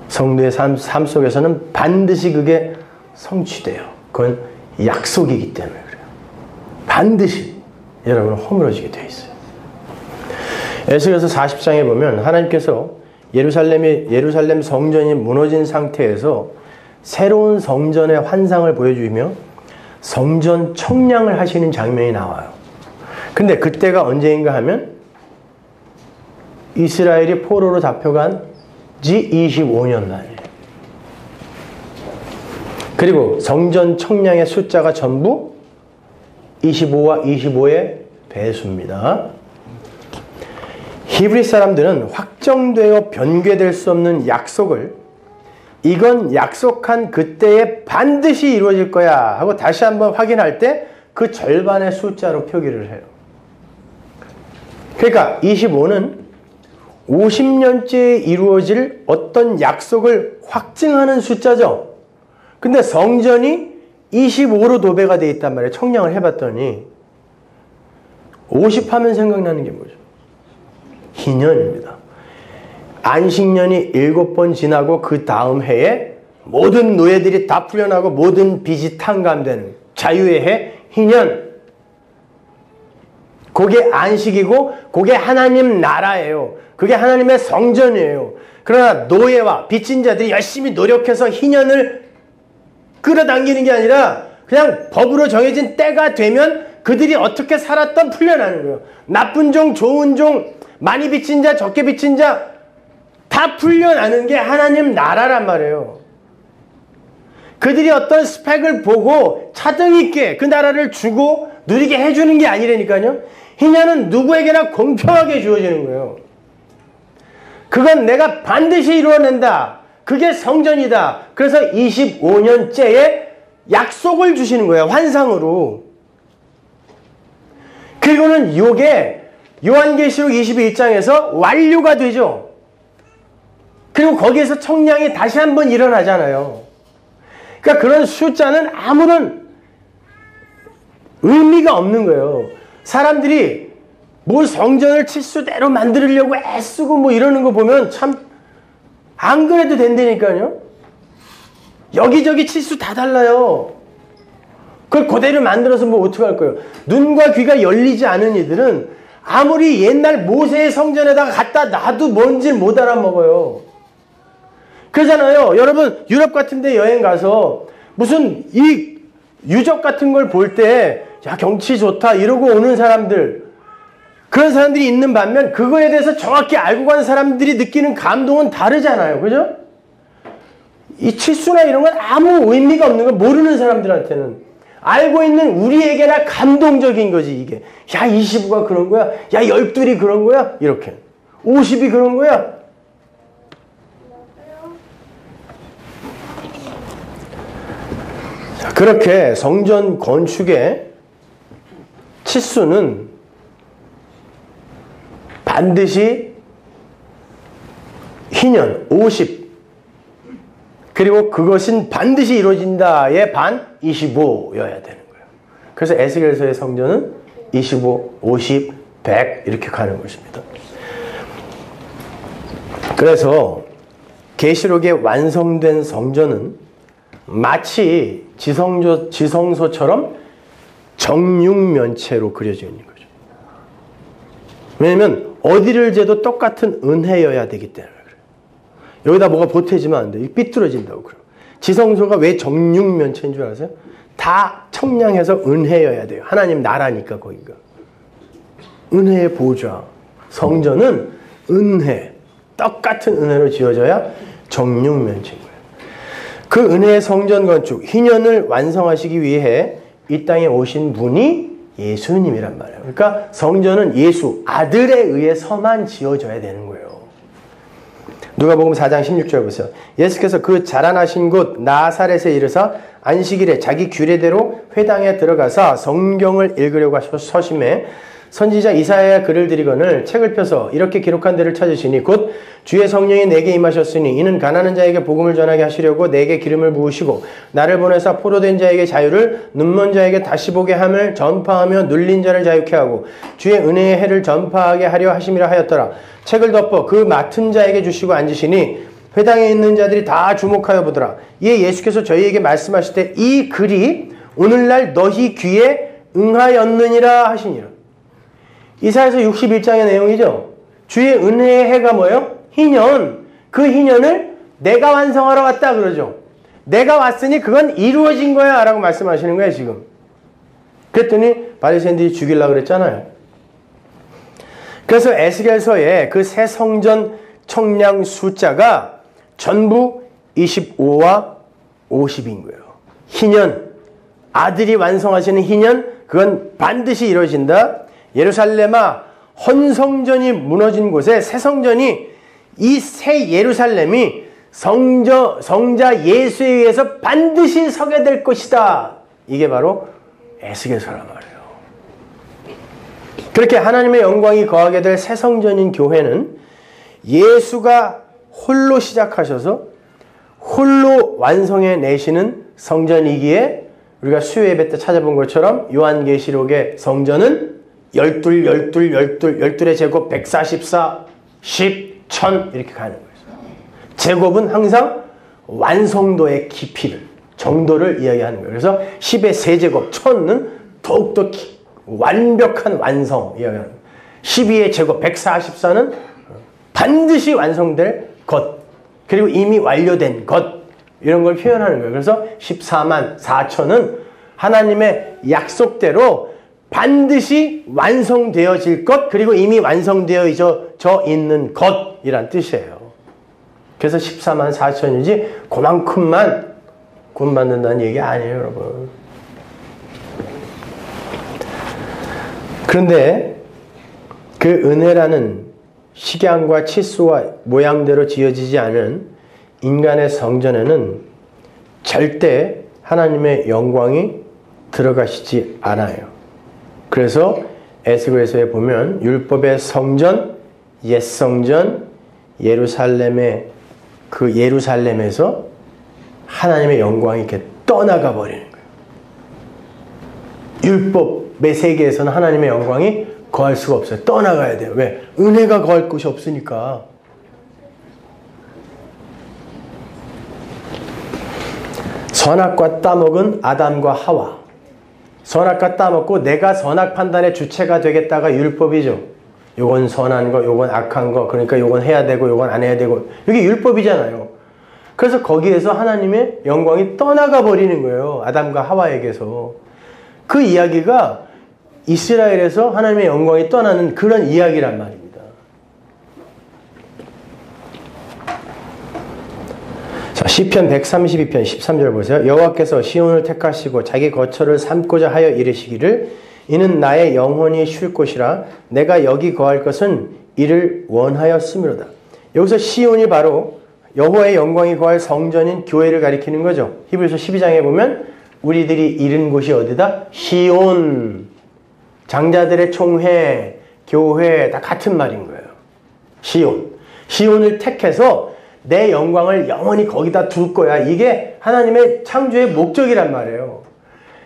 성도의 삶 속에서는 반드시 그게 성취돼요. 그건 약속이기 때문에 그래요. 반드시 여러분은 허물어지게 되어 있어요. 에스겔서 40장에 보면 하나님께서 예루살렘 성전이 무너진 상태에서 새로운 성전의 환상을 보여주며 성전 청량을 하시는 장면이 나와요. 근데 그때가 언제인가 하면 이스라엘이 포로로 잡혀간 지 25년 만이에요. 그리고 성전 청량의 숫자가 전부 25와 25의 배수입니다. 히브리 사람들은 확정되어 변개될 수 없는 약속을 이건 약속한 그때에 반드시 이루어질 거야 하고 다시 한번 확인할 때 그 절반의 숫자로 표기를 해요. 그러니까 25는 50년째에 이루어질 어떤 약속을 확증하는 숫자죠. 근데 성전이 25로 도배가 되어 있단 말이에요. 청량을 해봤더니 50 하면 생각나는 게 뭐죠? 희년입니다. 안식년이 7번 지나고 그 다음 해에 모든 노예들이 다 풀려나고 모든 빚이 탕감되는 자유의 해 희년. 그게 안식이고 그게 하나님 나라예요. 그게 하나님의 성전이에요. 그러나 노예와 빚진 자들이 열심히 노력해서 희년을 끌어당기는 게 아니라 그냥 법으로 정해진 때가 되면 그들이 어떻게 살았던 풀려나는 거예요. 나쁜 종, 좋은 종, 많이 빚진 자, 적게 빚진 자 다 풀려나는 게 하나님 나라란 말이에요. 그들이 어떤 스펙을 보고 차등 있게 그 나라를 주고 누리게 해주는 게 아니라니까요. 희년은 누구에게나 공평하게 주어지는 거예요. 그건 내가 반드시 이루어낸다. 그게 성전이다. 그래서 25년째에 약속을 주시는 거예요. 환상으로. 그리고는 이게 요한계시록 21장에서 완료가 되죠. 그리고 거기에서 청량이 다시 한번 일어나잖아요. 그러니까 그런 숫자는 아무런 의미가 없는 거예요. 사람들이 뭐 성전을 치수대로 만들려고 애쓰고 뭐 이러는 거 보면 참 안 그래도 된다니까요. 여기저기 치수 다 달라요. 그걸 그대로 만들어서 뭐 어떡할 거예요. 눈과 귀가 열리지 않은 이들은 아무리 옛날 모세의 성전에다가 갖다 놔도 뭔지 못 알아먹어요. 그러잖아요. 여러분 유럽 같은 데 여행 가서 무슨 이 유적 같은 걸 볼 때 야 경치 좋다 이러고 오는 사람들, 그런 사람들이 있는 반면 그거에 대해서 정확히 알고 간 사람들이 느끼는 감동은 다르잖아요. 그죠? 이 치수나 이런 건 아무 의미가 없는 거, 모르는 사람들한테는. 알고 있는 우리에게나 감동적인 거지 이게. 야 25가 그런 거야? 야 12이 그런 거야? 이렇게. 50이 그런 거야? 자, 그렇게 성전 건축의 치수는 반드시 희년 50, 그리고 그것은 반드시 이루어진다의 반 25여야 되는 거예요. 그래서 에스겔서의 성전은 25, 50, 100 이렇게 가는 것입니다. 그래서 계시록에 완성된 성전은 마치 지성소처럼 정육면체로 그려져 있는 거죠. 왜냐면 어디를 재도 똑같은 은혜여야 되기 때문에 그래요. 여기다 뭐가 보태지면 안 돼요. 삐뚤어진다고 그래요. 지성소가 왜 정육면체인 줄 아세요? 다 청량해서 은혜여야 돼요. 하나님 나라니까 거기가. 은혜의 보좌. 성전은 은혜, 똑같은 은혜로 지어져야 정육면체인 거예요. 그 은혜의 성전 건축, 희년을 완성하시기 위해 이 땅에 오신 분이 예수님이란 말이에요. 그러니까 성전은 예수, 아들에 의해서만 지어져야 되는 거예요. 누가복음 4장 16절 보세요. 예수께서 그 자라나신 곳 나사렛에 이르사 안식일에 자기 규례대로 회당에 들어가서 성경을 읽으려고 서심해 선지자 이사야의 글을 드리거늘 책을 펴서 이렇게 기록한 데를 찾으시니 곧 주의 성령이 내게 임하셨으니 이는 가난한 자에게 복음을 전하게 하시려고 내게 기름을 부으시고 나를 보내사 포로된 자에게 자유를, 눈먼 자에게 다시 보게 함을 전파하며 눌린 자를 자유케 하고 주의 은혜의 해를 전파하게 하려 하심이라 하였더라. 책을 덮어 그 맡은 자에게 주시고 앉으시니 회당에 있는 자들이 다 주목하여 보더라. 이에 예수께서 저희에게 말씀하실 때 이 글이 오늘날 너희 귀에 응하였느니라 하시니라. 이사야서 61장의 내용이죠. 주의 은혜의 해가 뭐예요? 희년. 그 희년을 내가 완성하러 왔다 그러죠. 내가 왔으니 그건 이루어진 거야 라고 말씀하시는 거예요 지금. 그랬더니 바리새인들이 죽이려고 그랬잖아요. 그래서 에스겔서에 그 새 성전 청량 숫자가 전부 25와 50인 거예요. 희년, 아들이 완성하시는 희년, 그건 반드시 이루어진다. 예루살렘아, 헌성전이 무너진 곳에 새 성전이, 이 새 예루살렘이 성자 예수에 의해서 반드시 서게 될 것이다. 이게 바로 에스겔서란 말이에요. 그렇게 하나님의 영광이 거하게 될 새 성전인 교회는 예수가 홀로 시작하셔서 홀로 완성해 내시는 성전이기에, 우리가 수요 예배 때 찾아본 것처럼 요한계시록의 성전은 12의 제곱 144, 10, 1000 이렇게 가는 거예요. 제곱은 항상 완성도의 깊이를, 정도를 이야기하는 거예요. 그래서 10의 세제곱, 1000은 더욱더 완벽한 완성 이야기하는 거예요. 12의 제곱 144는 반드시 완성될 것, 그리고 이미 완료된 것, 이런 걸 표현하는 거예요. 그래서 14만 4천은 하나님의 약속대로 반드시 완성되어질 것, 그리고 이미 완성되어져 있는 것이란 뜻이에요. 그래서 14만 4천이지 그만큼만 구원받는다는 얘기 아니에요, 여러분. 그런데 그 은혜라는 식양과 치수와 모양대로 지어지지 않은 인간의 성전에는 절대 하나님의 영광이 들어가시지 않아요. 그래서 에스겔서에 보면 율법의 성전, 옛 성전, 예루살렘의 그 예루살렘에서 하나님의 영광이 이렇게 떠나가 버리는 거예요. 율법의 세계에서는 하나님의 영광이 거할 수가 없어요. 떠나가야 돼요. 왜? 은혜가 거할 곳이 없으니까. 선악과 따먹은 아담과 하와. 선악과 따먹고 내가 선악 판단의 주체가 되겠다가 율법이죠. 요건 선한 거, 요건 악한 거, 그러니까 요건 해야 되고 요건 안 해야 되고, 이게 율법이잖아요. 그래서 거기에서 하나님의 영광이 떠나가 버리는 거예요. 아담과 하와에게서. 그 이야기가 이스라엘에서 하나님의 영광이 떠나는 그런 이야기란 말입니다. 자, 시편 132편 13절 보세요. 여호와께서 시온을 택하시고 자기 거처를 삼고자 하여 이르시기를 이는 나의 영혼이 쉴 곳이라 내가 여기 거할 것은 이를 원하였음이로다. 여기서 시온이 바로 여호와의 영광이 거할 성전인 교회를 가리키는 거죠. 히브리서 12장에 보면 우리들이 이른 곳이 어디다? 시온. 장자들의 총회, 교회 다 같은 말인 거예요. 시온. 시온을 택해서 내 영광을 영원히 거기다 둘 거야. 이게 하나님의 창조의 목적이란 말이에요.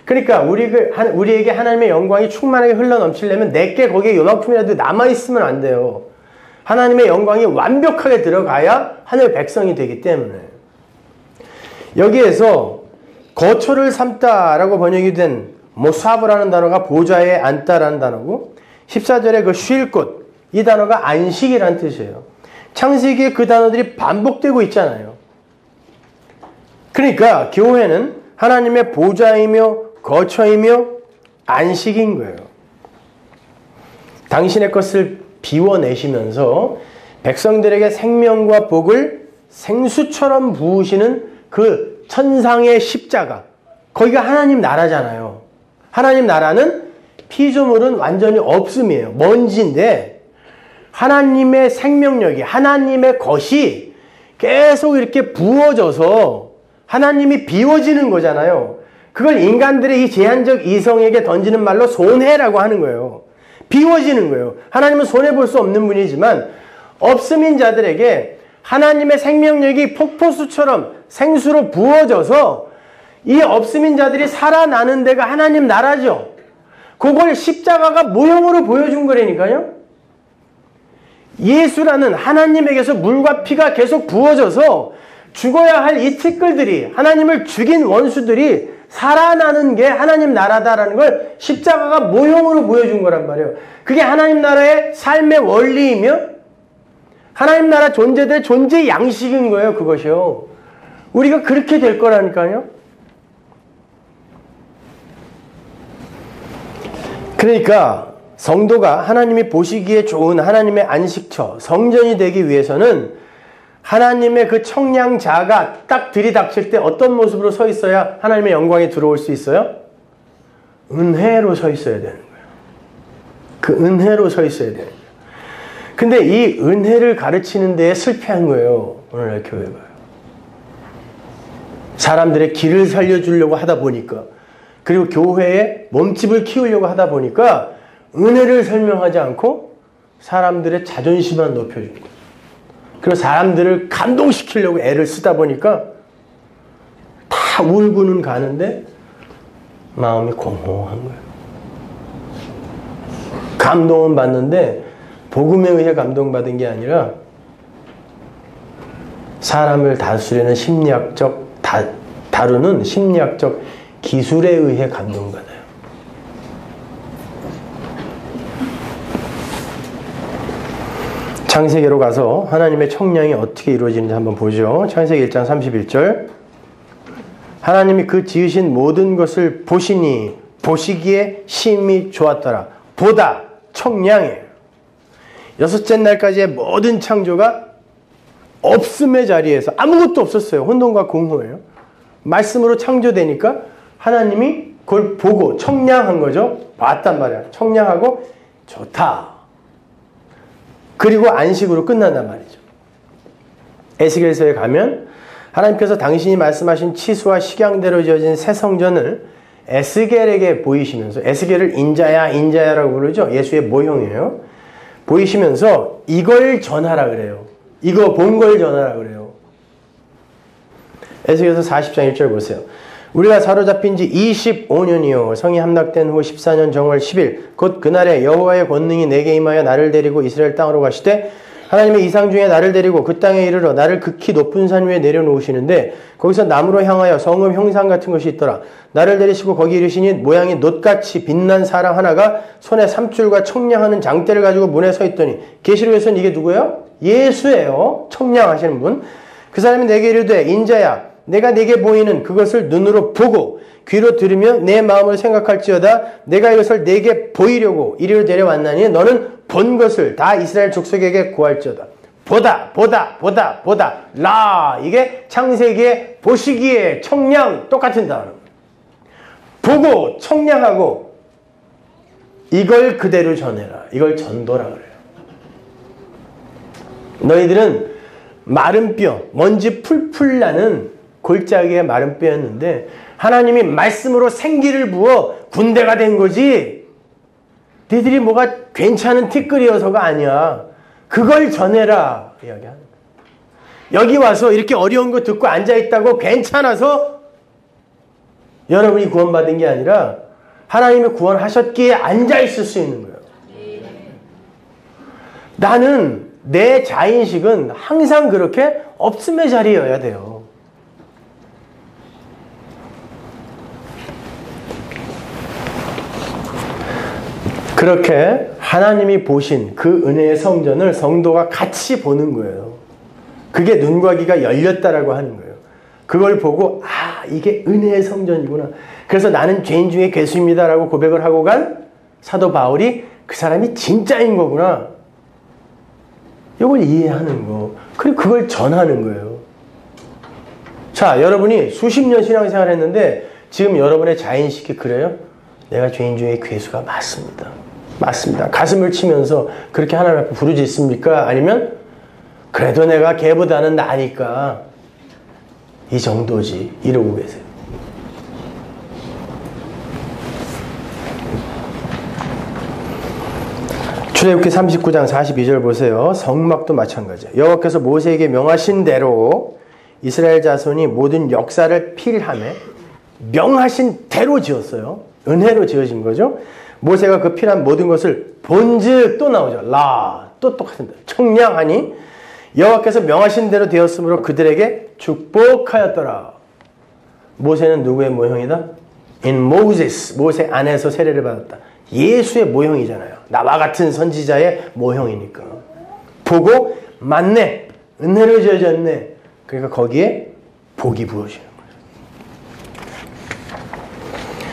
그러니까 우리에게 하나님의 영광이 충만하게 흘러넘치려면 내게 거기에 요만큼이라도 남아있으면 안 돼요. 하나님의 영광이 완벽하게 들어가야 하늘 백성이 되기 때문에. 여기에서 거처를 삼다라고 번역이 된 모사브라는 단어가 보좌에 앉다라는 단어고, 14절에 그 쉴 곳, 이 단어가 안식이라는 뜻이에요. 창세기에 그 단어들이 반복되고 있잖아요. 그러니까 교회는 하나님의 보좌이며 거처이며 안식인 거예요. 당신의 것을 비워내시면서 백성들에게 생명과 복을 생수처럼 부으시는 그 천상의 십자가, 거기가 하나님 나라잖아요. 하나님 나라는 피조물은 완전히 없음이에요. 먼지인데 하나님의 생명력이, 하나님의 것이 계속 이렇게 부어져서 하나님이 비워지는 거잖아요. 그걸 인간들의 이 제한적 이성에게 던지는 말로 손해라고 하는 거예요. 비워지는 거예요. 하나님은 손해볼 수 없는 분이지만 없음인 자들에게 하나님의 생명력이 폭포수처럼 생수로 부어져서 이 없음인 자들이 살아나는 데가 하나님 나라죠. 그걸 십자가가 모형으로 보여준 거라니까요. 예수라는 하나님에게서 물과 피가 계속 부어져서 죽어야 할 이 티끌들이, 하나님을 죽인 원수들이 살아나는 게 하나님 나라다라는 걸 십자가가 모형으로 보여준 거란 말이에요. 그게 하나님 나라의 삶의 원리이며 하나님 나라 존재들의 존재 양식인 거예요. 그것이요. 우리가 그렇게 될 거라니까요. 그러니까 성도가 하나님이 보시기에 좋은 하나님의 안식처, 성전이 되기 위해서는 하나님의 그 청량자가 딱 들이닥칠 때 어떤 모습으로 서 있어야 하나님의 영광에 들어올 수 있어요? 은혜로 서 있어야 되는 거예요. 그 은혜로 서 있어야 되는 거예요. 근데 이 은혜를 가르치는 데에 실패한 거예요. 오늘날 교회가. 사람들의 길을 살려주려고 하다 보니까, 그리고 교회에 몸집을 키우려고 하다 보니까 은혜를 설명하지 않고 사람들의 자존심만 높여준 거예요. 그리고 사람들을 감동시키려고 애를 쓰다 보니까 다 울고는 가는데 마음이 공허한 거예요. 감동은 받는데 복음에 의해 감동받은 게 아니라 사람을 다스리는 다루는 심리학적 기술에 의해 감동받아요. 창세기로 가서 하나님의 청량이 어떻게 이루어지는지 한번 보죠. 창세기 1장 31절. 하나님이 그 지으신 모든 것을 보시니 보시기에 심히 좋았더라. 보다 청량해요. 여섯째 날까지의 모든 창조가 없음의 자리에서 아무것도 없었어요. 혼돈과 공허예요. 말씀으로 창조되니까 하나님이 그걸 보고 청량한 거죠. 봤단 말이야. 청량하고 좋다. 그리고 안식으로 끝난단 말이죠. 에스겔서에 가면 하나님께서 당신이 말씀하신 치수와 식양대로 지어진 새 성전을 에스겔에게 보이시면서, 에스겔을 인자야라고 부르죠. 예수의 모형이에요. 보이시면서 이걸 전하라 그래요. 이거 본 걸 전하라 그래요. 에스겔서 40장 1절 보세요. 우리가 사로잡힌 지 25년이요 성이 함락된 후 14년 정월 10일 곧 그날에 여호와의 권능이 내게 임하여 나를 데리고 이스라엘 땅으로 가시되 하나님의 이상 중에 나를 데리고 그 땅에 이르러 나를 극히 높은 산 위에 내려놓으시는데 거기서 나무로 향하여 성읍 형상 같은 것이 있더라. 나를 데리시고 거기 이르시니 모양이 놋같이 빛난 사람 하나가 손에 삼줄과 청량하는 장대를 가지고 문에 서 있더니, 계시록에서는 이게 누구예요? 예수예요. 청량하시는 분. 그 사람이 내게 이르되 인자야 내가 네게 보이는 그것을 눈으로 보고 귀로 들으며 내 마음을 생각할지어다. 내가 이것을 네게 보이려고 이리로 데려왔나니 너는 본 것을 다 이스라엘 족속에게 구할지어다. 보다 라. 이게 창세기에 보시기에 청량 똑같은 단어. 보고 청량하고 이걸 그대로 전해라. 이걸 전도라 그래요. 너희들은 마른 뼈, 먼지 풀풀 나는 골짜기의 마른 뼈였는데 하나님이 말씀으로 생기를 부어 군대가 된 거지. 너희들이 뭐가 괜찮은 티끌이어서가 아니야. 그걸 전해라 이야기하는 거야. 여기 와서 이렇게 어려운 거 듣고 앉아있다고 괜찮아서 여러분이 구원받은 게 아니라 하나님이 구원하셨기에 앉아있을 수 있는 거예요. 나는 내 자인식은 항상 그렇게 없음의 자리여야 돼요. 그렇게 하나님이 보신 그 은혜의 성전을 성도가 같이 보는 거예요. 그게 눈과 귀가 열렸다라고 하는 거예요. 그걸 보고 이게 은혜의 성전이구나. 그래서 나는 죄인 중에 괴수입니다라고 고백을 하고 간 사도 바울이 그 사람이 진짜인 거구나. 이걸 이해하는 거. 그리고 그걸 전하는 거예요. 자, 여러분이 수십 년 신앙생활 했는데 지금 여러분의 자인식이 그래요? 내가 죄인 중에 괴수가 맞습니다. 맞습니다. 가슴을 치면서 그렇게 하나님 앞에 부르짖습니까? 아니면 그래도 내가 걔보다는 나니까 이 정도지 이러고 계세요. 출애굽기 39장 42절 보세요. 성막도 마찬가지예요. 여호와께서 모세에게 명하신 대로 이스라엘 자손이 모든 역사를 필함에 명하신 대로 지었어요. 은혜로 지어진 거죠. 모세가 그 필한 모든 것을 본즉 또 나오죠. 또 똑같습니다. 청량하니 여호와께서 명하신 대로 되었으므로 그들에게 축복하였더라. 모세는 누구의 모형이다? In Moses, 모세 안에서 세례를 받았다. 예수의 모형이잖아요. 나와 같은 선지자의 모형이니까. 보고 맞네. 은혜로 지어졌네. 그러니까 거기에 복이 부어지는 거예요.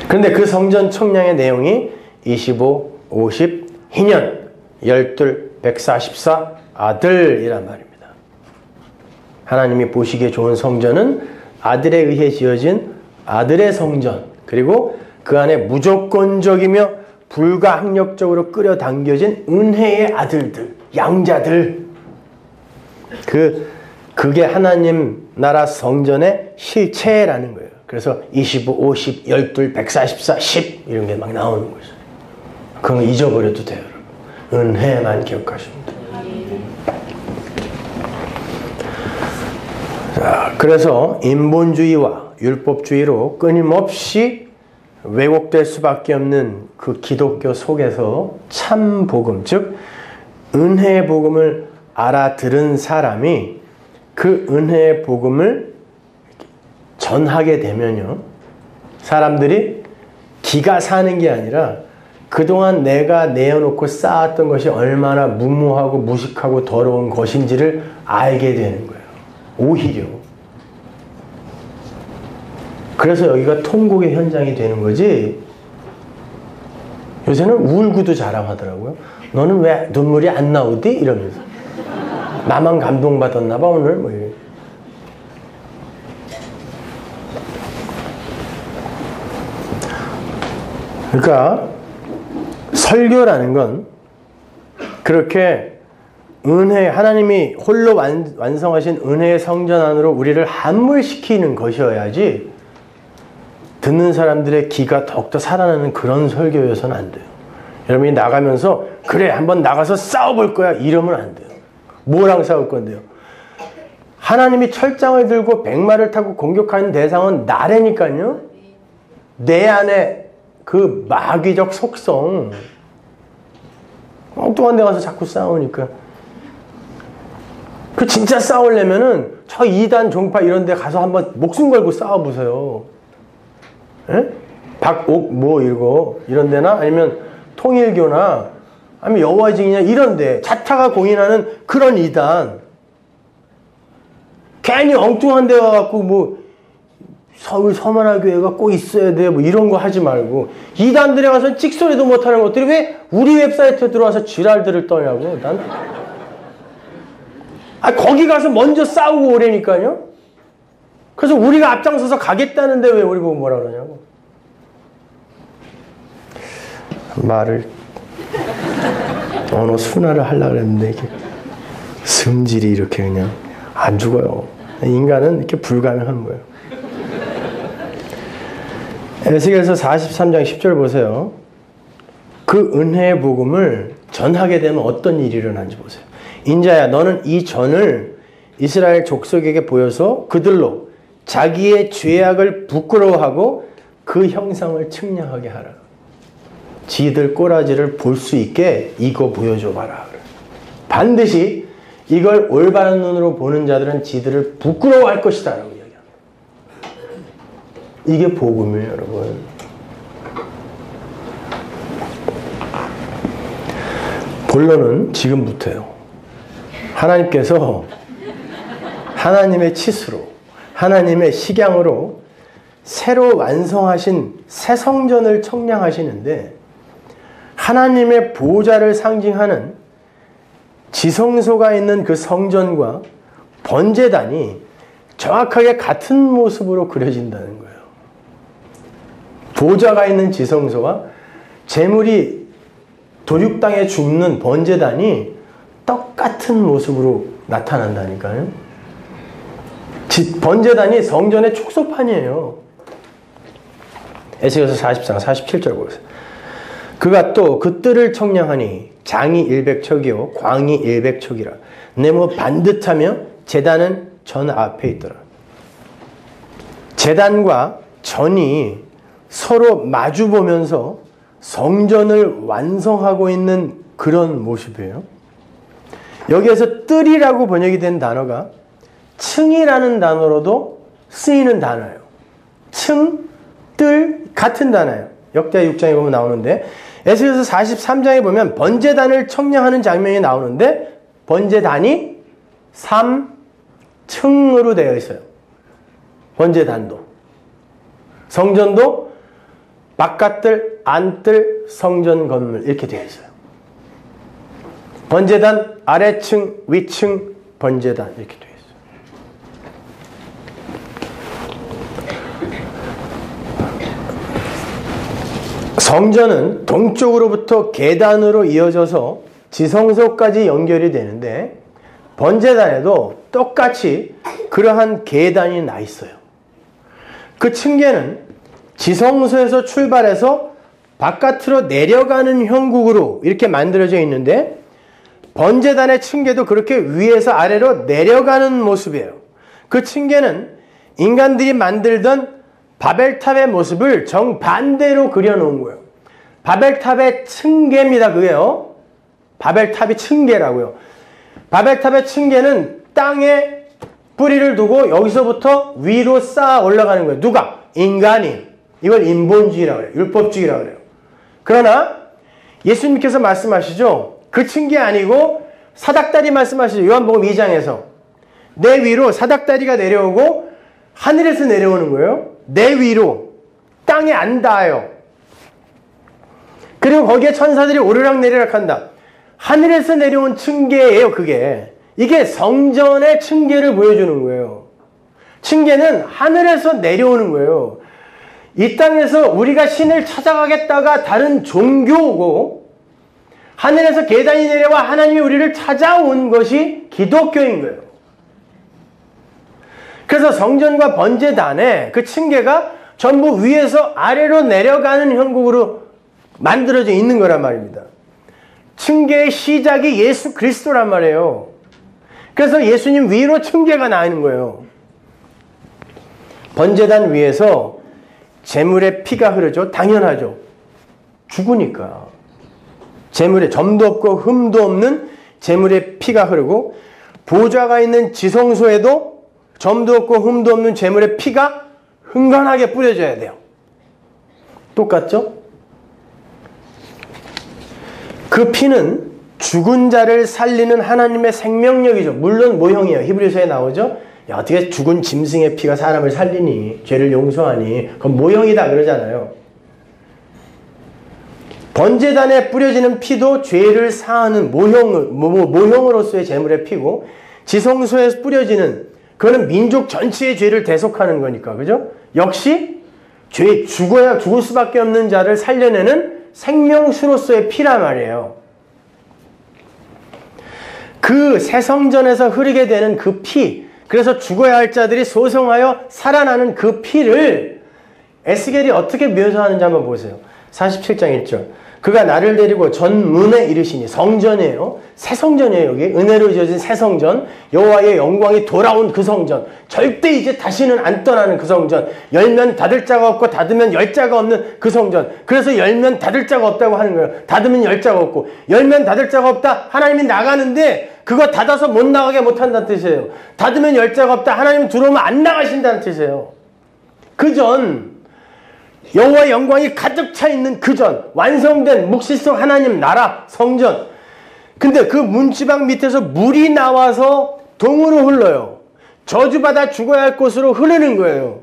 그런데 그 성전 청량의 내용이 25, 50, 희년, 열둘, 144 아들이란 말입니다. 하나님이 보시기에 좋은 성전은 아들에 의해 지어진 아들의 성전, 그리고 그 안에 무조건적이며 불가항력적으로 끌어당겨진 은혜의 아들들, 양자들. 그게 하나님 나라 성전의 실체라는 거예요. 그래서 25, 50, 12, 144, 10 이런 게 막 나오는 거죠. 그건 잊어버려도 돼요, 여러분. 은혜만 기억하시면 돼요. 자, 그래서 인본주의와 율법주의로 끊임없이 왜곡될 수밖에 없는 그 기독교 속에서 참 복음, 즉 은혜의 복음을 알아들은 사람이 그 은혜의 복음을 전하게 되면요, 사람들이 기가 사는 게 아니라 그동안 내가 내어놓고 쌓았던 것이 얼마나 무모하고 무식하고 더러운 것인지를 알게 되는 거예요. 오히려. 그래서 여기가 통곡의 현장이 되는 거지. 요새는 울고도 자랑하더라고요. 너는 왜 눈물이 안 나오디? 이러면서. 나만 감동받았나 봐 오늘. 뭐 이래. 그러니까 설교라는 건 그렇게 은혜, 하나님이 홀로 완성하신 은혜의 성전 안으로 우리를 함몰시키는 것이어야지 듣는 사람들의 기가 더욱더 살아나는 그런 설교여서는 안 돼요. 여러분이 나가면서 그래 한번 나가서 싸워볼 거야 이러면 안 돼요. 뭐랑 싸울 건데요? 하나님이 철장을 들고 백마를 타고 공격하는 대상은 나라니까요. 내 안에 그 마귀적 속성, 엉뚱한 데 가서 자꾸 싸우니까. 그 진짜 싸우려면은 저 이단 종파 이런 데 가서 한번 목숨 걸고 싸워보세요. 예? 박옥 뭐 이런 데나 아니면 통일교나 아니면 여호와증이냐 이런 데 자타가 공인하는 그런 이단. 괜히 엉뚱한 데 가갖고 뭐 서울 서만화교회가 꼭 있어야 돼 뭐 이런 거 하지 말고, 이단들에 가서 찍소리도 못하는 것들이 왜 우리 웹사이트에 들어와서 지랄들을 떠냐고. 난 거기 가서 먼저 싸우고 오라니까요. 그래서 우리가 앞장서서 가겠다는데 왜 우리 보고 뭐라 그러냐고. 말을 언어 순화를 하려고 그랬는데 이게 성질이 이렇게 그냥 안 죽어요. 인간은 이렇게 불가능한 거예요. 에스겔서 43장 10절 보세요. 그 은혜의 복음을 전하게 되면 어떤 일이 일어나는지 보세요. 인자야, 너는 이 전을 이스라엘 족속에게 보여서 그들로 자기의 죄악을 부끄러워하고 그 형상을 측량하게 하라. 지들 꼬라지를 볼 수 있게 이거 보여줘 봐라. 반드시 이걸 올바른 눈으로 보는 자들은 지들을 부끄러워할 것이다 라고 이야기합니다. 이게 복음이에요, 여러분. 본론은 지금부터예요. 하나님께서 하나님의 치수로, 하나님의 식양으로 새로 완성하신 새 성전을 청량하시는데, 하나님의 보좌를 상징하는 지성소가 있는 그 성전과 번제단이 정확하게 같은 모습으로 그려진다는 거예요. 보좌가 있는 지성소와 제물이 도륙당에 줍는 번제단이 똑같은 모습으로 나타난다니까요. 번제단이 성전의 축소판이에요. 에스겔서 44장 47절 보세요. 그가 또 그 뜰을 청량하니 장이 100척이요 광이 100척이라. 네모 반듯하며 제단은 전 앞에 있더라. 제단과 전이 서로 마주보면서 성전을 완성하고 있는 그런 모습이에요. 여기에서 뜰이라고 번역이 된 단어가 층이라는 단어로도 쓰이는 단어예요. 층, 뜰 같은 단어예요. 역대하 6장에 보면 나오는데, 에스겔서 43장에 보면 번제단을 청량하는 장면이 나오는데 번제단이 3층으로 되어 있어요. 번제단도. 성전도 바깥뜰, 안뜰, 성전 건물 이렇게 되어 있어요. 번제단 아래층, 위층, 번제단 이렇게 되어 있어요. 성전은 동쪽으로부터 계단으로 이어져서 지성소까지 연결이 되는데 번제단에도 똑같이 그러한 계단이 나 있어요. 그 층계는 지성소에서 출발해서 바깥으로 내려가는 형국으로 이렇게 만들어져 있는데 번제단의 층계도 그렇게 위에서 아래로 내려가는 모습이에요. 그 층계는 인간들이 만들던 바벨탑의 모습을 정반대로 그려놓은 거예요. 바벨탑의 층계입니다. 그게요. 바벨탑이 층계라고요. 바벨탑의 층계는 땅에 뿌리를 두고 여기서부터 위로 쌓아 올라가는 거예요. 누가? 인간이. 이걸 인본주의라고 해요. 율법주의라고 해요. 그러나 예수님께서 말씀하시죠. 그 층계 아니고 사닥다리 말씀하시죠. 요한복음 2장에서. 내 위로 사닥다리가 내려오고 하늘에서 내려오는 거예요. 내 위로. 땅에 안 닿아요. 그리고 거기에 천사들이 오르락 내리락 한다. 하늘에서 내려온 층계예요. 그게. 이게 성전의 층계를 보여주는 거예요. 층계는 하늘에서 내려오는 거예요. 이 땅에서 우리가 신을 찾아가겠다가 다른 종교고 하늘에서 계단이 내려와 하나님이 우리를 찾아온 것이 기독교인 거예요. 그래서 성전과 번제단에 그 층계가 전부 위에서 아래로 내려가는 형국으로 만들어져 있는 거란 말입니다. 층계의 시작이 예수 그리스도란 말이에요. 그래서 예수님 위로 층계가 나 있는 거예요. 번제단 위에서 제물의 피가 흐르죠. 당연하죠. 죽으니까. 제물에 점도 없고 흠도 없는 제물의 피가 흐르고 보좌가 있는 지성소에도 점도 없고 흠도 없는 제물의 피가 흥건하게 뿌려져야 돼요. 똑같죠? 그 피는 죽은 자를 살리는 하나님의 생명력이죠. 물론 모형이에요. 히브리서에 나오죠. 야, 어떻게 죽은 짐승의 피가 사람을 살리니? 죄를 용서하니? 그건 모형이다 그러잖아요. 번제단에 뿌려지는 피도 죄를 사하는 모형으로서의 제물의 피고 지성소에 뿌려지는 그거는 민족 전체의 죄를 대속하는 거니까. 그죠? 역시 죽을 수밖에 없는 자를 살려내는 생명수로서의 피란 말이에요. 그 새성전에서 흐르게 되는 그 피, 그래서 죽어야 할 자들이 소성하여 살아나는 그 피를 에스겔이 어떻게 묘사하는지 한번 보세요. 47장 1절. 그가 나를 데리고 전문에 이르시니, 성전이에요. 새 성전이에요. 여기 은혜로 지어진 새 성전, 여호와의 영광이 돌아온 그 성전, 절대 이제 다시는 안 떠나는 그 성전, 열면 닫을 자가 없고 닫으면 열 자가 없는 그 성전. 그래서 열면 닫을 자가 없다고 하는 거예요. 닫으면 열 자가 없고, 열면 닫을 자가 없다. 하나님이 나가는데 그거 닫아서 못 나가게 못한다는 뜻이에요. 닫으면 열 자가 없다. 하나님 들어오면 안 나가신다는 뜻이에요. 그전 여호와의 영광이 가득 차 있는 그전 완성된 묵시성 하나님 나라 성전. 근데 그 문지방 밑에서 물이 나와서 동으로 흘러요. 저주받아 죽어야 할 곳으로 흐르는 거예요.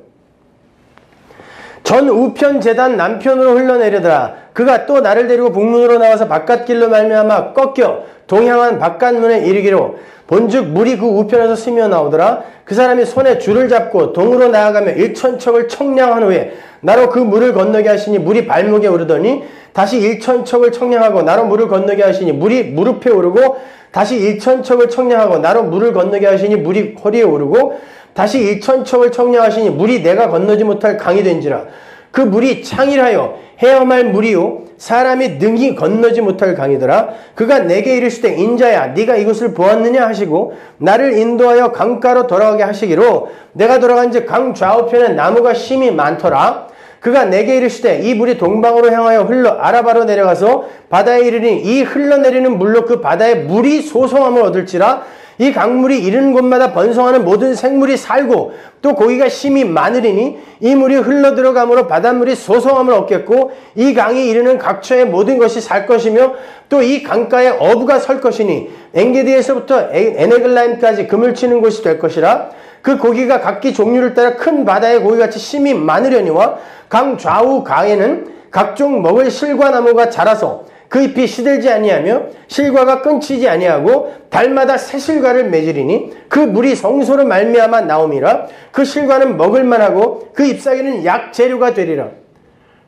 전 우편 제단 남편으로 흘러내리더라. 그가 또 나를 데리고 북문으로 나와서 바깥길로 말미암아 꺾여 동향한 바깥문에 이르기로 본즉 물이 그 우편에서 스며 나오더라. 그 사람이 손에 줄을 잡고 동으로 나아가며 1000척을 청량한 후에 나로 그 물을 건너게 하시니 물이 발목에 오르더니 다시 1000척을 청량하고 나로 물을 건너게 하시니 물이 무릎에 오르고 다시 1000척을 청량하고 나로 물을 건너게 하시니 물이 허리에 오르고 다시 1000척을 청량하시니 물이 내가 건너지 못할 강이 된지라. 그 물이 창일하여 헤엄할 물이요 사람이 능히 건너지 못할 강이더라. 그가 내게 이르시되 인자야 네가 이것을 보았느냐 하시고 나를 인도하여 강가로 돌아가게 하시기로 내가 돌아간즉 강 좌우편에 나무가 심이 많더라. 그가 내게 이르시되 이 물이 동방으로 향하여 흘러 아라바로 내려가서 바다에 이르니 이 흘러내리는 물로 그 바다에 물이 소성함을 얻을지라. 이 강물이 이르는 곳마다 번성하는 모든 생물이 살고 또 고기가 심이 많으리니 이 물이 흘러 들어가므로 바닷물이 소성함을 얻겠고 이 강이 이르는 각처의 모든 것이 살 것이며 또 이 강가에 어부가 설 것이니 엔게디에서부터 에네글라임까지 그물 치는 곳이 될 것이라. 그 고기가 각기 종류를 따라 큰 바다의 고기같이 심이 많으려니와 강 좌우 강에는 각종 먹을 실과 나무가 자라서 그 잎이 시들지 아니하며 실과가 끊치지 아니하고 달마다 새 실과를 맺으리니 그 물이 성소로 말미암아 나옴이라. 그 실과는 먹을만하고 그 잎사귀는 약재료가 되리라.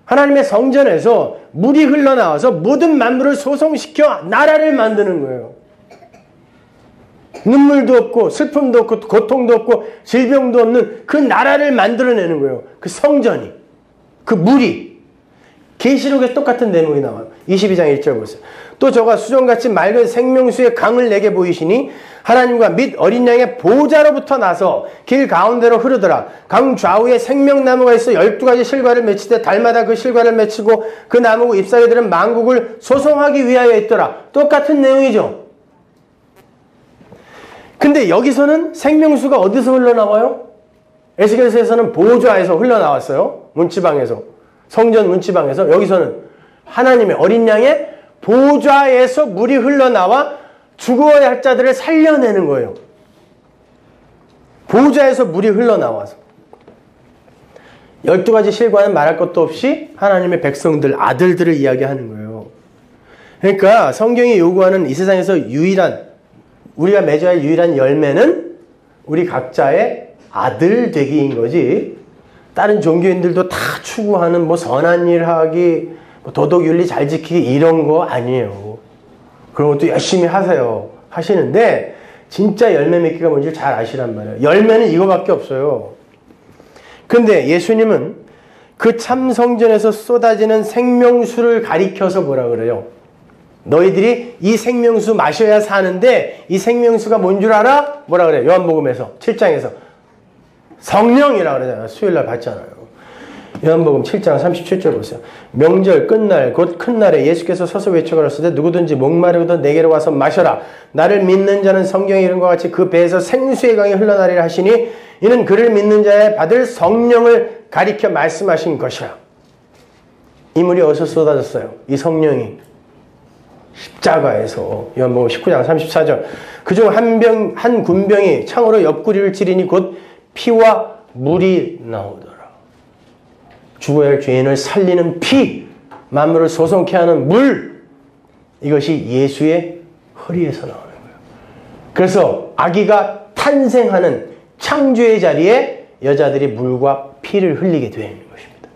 하나님의 성전에서 물이 흘러나와서 모든 만물을 소성시켜 나라를 만드는 거예요. 눈물도 없고 슬픔도 없고 고통도 없고 질병도 없는 그 나라를 만들어내는 거예요. 그 성전이, 그 물이. 계시록에 똑같은 내용이 나와요. 22장 1절 보세요. 또 저가 수정같이 맑은 생명수의 강을 내게 보이시니 하나님과 및 어린 양의 보좌로부터 나서 길 가운데로 흐르더라. 강 좌우에 생명나무가 있어 12가지 실과를 맺히되 달마다 그 실과를 맺히고 그 나무 잎사귀들은 만국을 소송하기 위하여 있더라. 똑같은 내용이죠. 근데 여기서는 생명수가 어디서 흘러나와요? 에스겔서에서는 보좌에서 흘러나왔어요. 문지방에서. 성전 문지방에서. 여기서는 하나님의 어린 양의 보좌에서 물이 흘러나와 죽어야 할 자들을 살려내는 거예요. 보좌에서 물이 흘러나와서. 12가지 실과는 말할 것도 없이 하나님의 백성들, 아들들을 이야기하는 거예요. 그러니까 성경이 요구하는 이 세상에서 우리가 맺어야 할 유일한 열매는 우리 각자의 아들 되기인 거지. 다른 종교인들도 다 추구하는 뭐 선한 일 하기, 뭐 도덕윤리 잘 지키기 이런 거 아니에요. 그런 것도 열심히 하시는데 진짜 열매 맺기가 뭔지 잘 아시란 말이에요. 열매는 이거밖에 없어요. 근데 예수님은 그 참 성전에서 쏟아지는 생명수를 가리켜서 뭐라 그래요? 너희들이 이 생명수 마셔야 사는데 이 생명수가 뭔 줄 알아? 뭐라 그래요? 요한복음에서 7장에서 성령이라고 그러잖아요. 수요일날 봤잖아요. 요한복음 7장 37절 보세요. 명절 끝날 곧 큰 날에 예수께서 서서 외쳐가셨을 때 누구든지 목마르거든 내게로 와서 마셔라. 나를 믿는 자는 성경에 이른 것 같이 그 배에서 생수의 강이 흘러나리라 하시니 이는 그를 믿는 자의 받을 성령을 가리켜 말씀하신 것이라. 이 물이 어디서 쏟아졌어요? 이 성령이 십자가에서. 요한복음 19장 34절. 그중 한 군병이 창으로 옆구리를 찌르니 곧 피와 물이 나오더라. 죽어야 할 죄인을 살리는 피, 만물을 소송케 하는 물, 이것이 예수의 허리에서 나오는 거예요. 그래서 아기가 탄생하는 창조의 자리에 여자들이 물과 피를 흘리게 되어 있는 것입니다.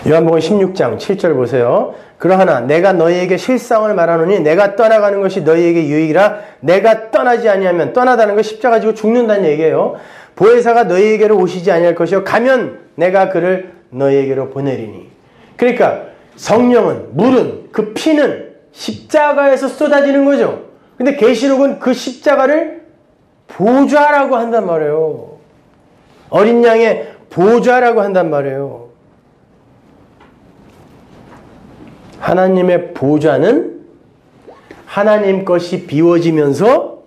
요한복음 16장 7절 보세요. 그러하나 내가 너희에게 실상을 말하노니 내가 떠나가는 것이 너희에게 유익이라. 내가 떠나지 아니하면, 떠나다는 거 십자가 지고 죽는다는 얘기예요. 보혜사가 너희에게로 오시지 아니할 것이요 가면 내가 그를 너희에게로 보내리니. 그러니까 성령은, 물은, 그 피는 십자가에서 쏟아지는 거죠. 근데 계시록은 그 십자가를 보좌라고 한단 말이에요. 어린 양의 보좌라고 한단 말이에요. 하나님의 보좌는 하나님 것이 비워지면서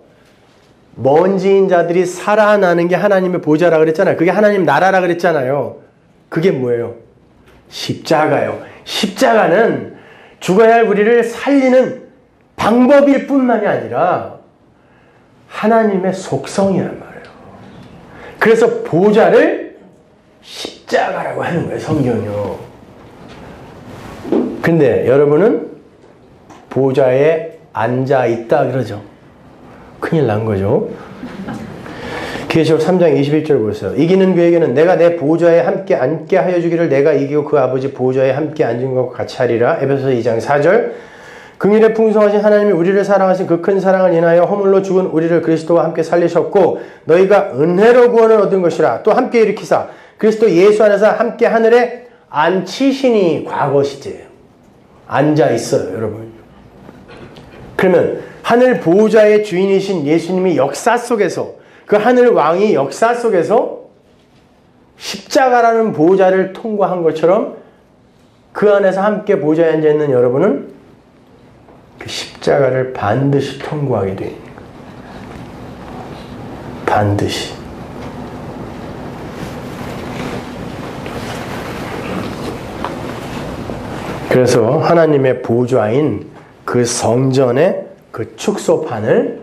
먼지인 자들이 살아나는 게 하나님의 보좌라 그랬잖아요. 그게 하나님 나라라 그랬잖아요. 그게 뭐예요? 십자가요. 십자가는 죽어야 할 우리를 살리는 방법일 뿐만이 아니라 하나님의 속성이란 말이에요. 그래서 보좌를 십자가라고 하는 거예요, 성경이요. 근데 여러분은 보좌에 앉아있다 그러죠. 큰일 난 거죠. 계시록 3장 21절 보세요. 이기는 그에게는 내가 내 보좌에 함께 앉게 하여 주기를 내가 이기고 그 아버지 보좌에 함께 앉은 것과 같이 하리라. 에베소서 2장 4절. 긍휼에 풍성하신 하나님이 우리를 사랑하신 그 큰 사랑을 인하여 허물로 죽은 우리를 그리스도와 함께 살리셨고 너희가 은혜로 구원을 얻은 것이라. 또 함께 일으키사 그리스도 예수 안에서 함께 하늘에 앉히시니. 과거 시제예요. 앉아 있어요, 여러분. 그러면 하늘 보좌의 주인이신 예수님이 역사 속에서, 그 하늘 왕이 역사 속에서 십자가라는 보좌를 통과한 것처럼 그 안에서 함께 보좌에 앉아 있는 여러분은 그 십자가를 반드시 통과하게 되는 거예요. 반드시. 그래서 하나님의 보좌인 그 성전의 그 축소판을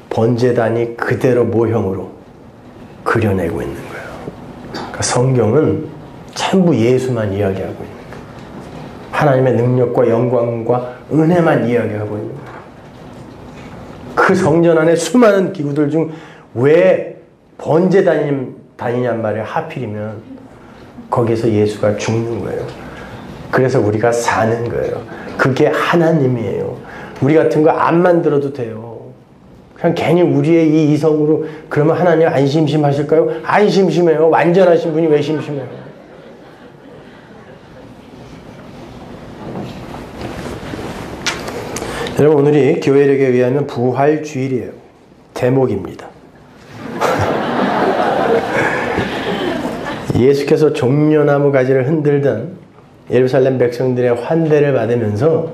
번제단이 그대로 모형으로 그려내고 있는 거예요. 그러니까 성경은 전부 예수만 이야기하고 있는 거예요. 하나님의 능력과 영광과 은혜만 이야기하고 있는 거예요. 그 성전 안에 수많은 기구들 중 왜 번제 다니냔 말이에요. 하필이면 거기서 예수가 죽는 거예요. 그래서 우리가 사는 거예요. 그게 하나님이에요. 우리 같은 거 안 만들어도 돼요. 그냥 괜히 우리의 이 이성으로 그러면 하나님 안 심심하실까요? 안 심심해요. 완전하신 분이 왜 심심해요? 여러분, 오늘이 교회력에 의하면 부활주일이에요. 대목입니다. 예수께서 종려나무 가지를 흔들던 예루살렘 백성들의 환대를 받으면서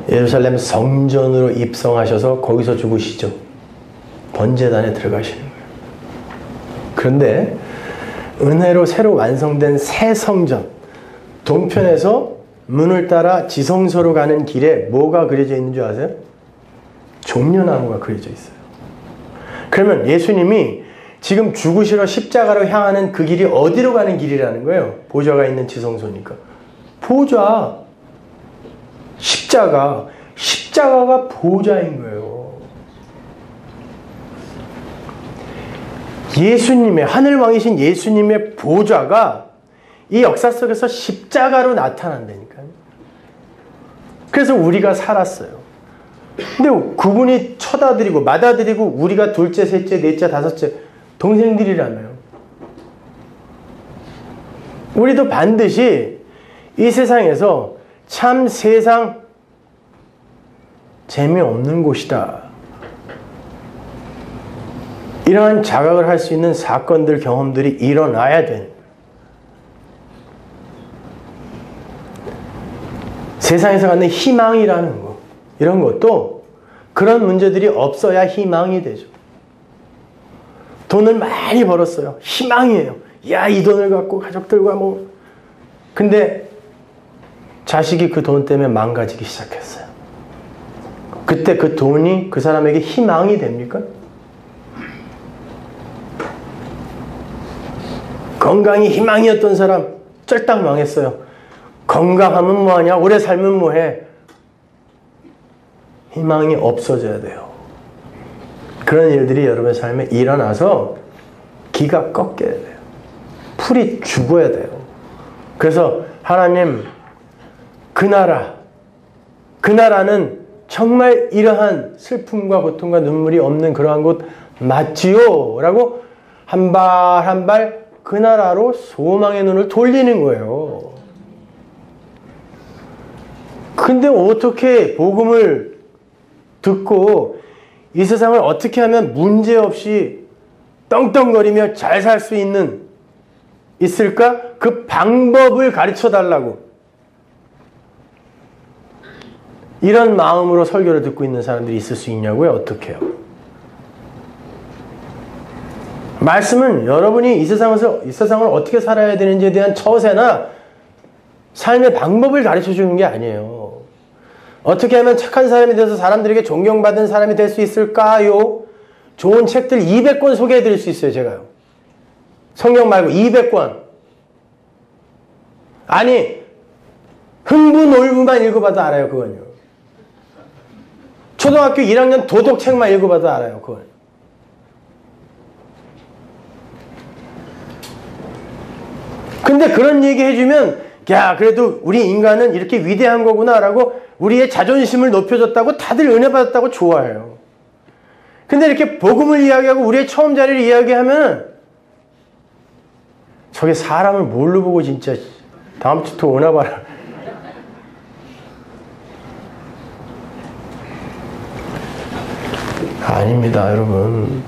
예루살렘 성전으로 입성하셔서 거기서 죽으시죠. 번제단에 들어가시는 거예요. 그런데 은혜로 새로 완성된 새 성전, 동편에서 문을 따라 지성소로 가는 길에 뭐가 그려져 있는 줄 아세요? 종려나무가 그려져 있어요. 그러면 예수님이 지금 죽으시러 십자가로 향하는 그 길이 어디로 가는 길이라는 거예요? 보좌가 있는 지성소니까. 보좌, 십자가가 보좌인 거예요. 예수님의, 하늘왕이신 예수님의 보좌가 이 역사 속에서 십자가로 나타난다니까요. 그래서 우리가 살았어요. 근데 그분이 쳐다드리고 맞아드리고 우리가 둘째, 셋째, 넷째, 다섯째 동생들이라며요. 우리도 반드시 이 세상에서 참 세상 재미없는 곳이다, 이러한 자각을 할 수 있는 사건들, 경험들이 일어나야 되는 거예요. 세상에서 갖는 희망이라는 거, 이런 것도 그런 문제들이 없어야 희망이 되죠. 돈을 많이 벌었어요. 희망이에요. 야, 이 돈을 갖고 가족들과 뭐. 근데 자식이 그 돈 때문에 망가지기 시작했어요. 그때 그 돈이 그 사람에게 희망이 됩니까? 건강이 희망이었던 사람 쫄딱 망했어요. 건강하면 뭐하냐? 오래 살면 뭐해? 희망이 없어져야 돼요. 그런 일들이 여러분의 삶에 일어나서 기가 꺾여야 돼요. 풀이 죽어야 돼요. 그래서 하나님, 그 나라는 정말 이러한 슬픔과 고통과 눈물이 없는 그러한 곳 맞지요? 라고 한 발 한 발 그 나라로 소망의 눈을 돌리는 거예요. 근데 어떻게 복음을 듣고 이 세상을 어떻게 하면 문제없이 떵떵거리며 잘 살 수 있을까? 그 방법을 가르쳐 달라고. 이런 마음으로 설교를 듣고 있는 사람들이 있을 수 있냐고요? 어떻게 해요? 말씀은 여러분이 이 세상을 어떻게 살아야 되는지에 대한 처세나 삶의 방법을 가르쳐 주는 게 아니에요. 어떻게 하면 착한 사람이 돼서 사람들에게 존경받은 사람이 될 수 있을까요? 좋은 책들 200권 소개해 드릴 수 있어요, 제가요. 성경 말고 200권. 아니, 흥부놀부만 읽어봐도 알아요, 그건요. 초등학교 1학년 도덕책만 읽어봐도 알아요, 그건. 근데 그런 얘기 해주면, 야, 그래도 우리 인간은 이렇게 위대한 거구나 라고 우리의 자존심을 높여줬다고 다들 은혜 받았다고 좋아해요. 근데 이렇게 복음을 이야기하고 우리의 처음 자리를 이야기하면 저게 사람을 뭘로 보고 진짜 다음 주부터 오나 봐라. 아닙니다, 여러분.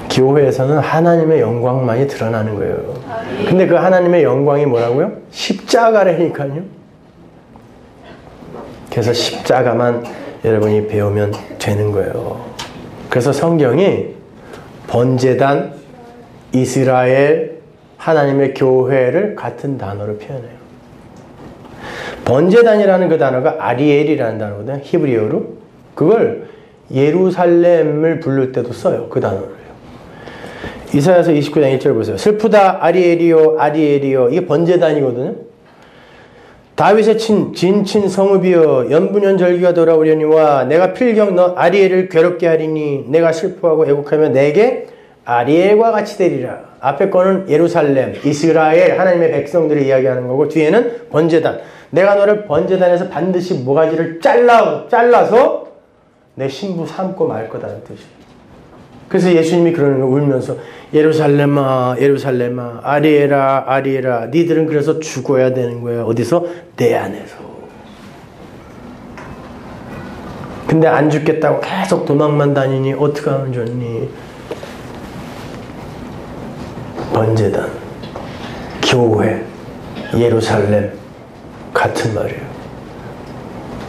교회에서는 하나님의 영광만이 드러나는 거예요. 근데 그 하나님의 영광이 뭐라고요? 십자가라니까요. 그래서 십자가만 여러분이 배우면 되는 거예요. 그래서 성경이 번제단, 이스라엘, 하나님의 교회를 같은 단어로 표현해요. 번제단이라는 그 단어가 아리엘이라는 단어거든요. 히브리어로. 그걸 예루살렘을 부를 때도 써요. 그 단어를요. 이사야서 29장 1절 보세요. 슬프다 아리엘이요 아리엘이요. 이게 번제단이거든요. 다윗의 진친 성읍이여 연분연 절기가 돌아오려니와 내가 필경 너 아리엘을 괴롭게 하리니 내가 슬퍼하고 애곡하며 내게 아리엘과 같이 되리라. 앞에 거는 예루살렘, 이스라엘, 하나님의 백성들을 이야기하는 거고 뒤에는 번제단. 내가 너를 번제단에서 반드시 모가지를 잘라서 내 신부 삼고 말 거다는 뜻이에요. 그래서 예수님이 그러는 거 울면서 예루살렘아 예루살렘아 아리에라 아리에라 니들은 그래서 죽어야 되는 거야. 어디서? 내 안에서. 근데 안 죽겠다고 계속 도망만 다니니 어떻게 하면 좋니? 번제단, 교회, 예루살렘 같은 말이에요.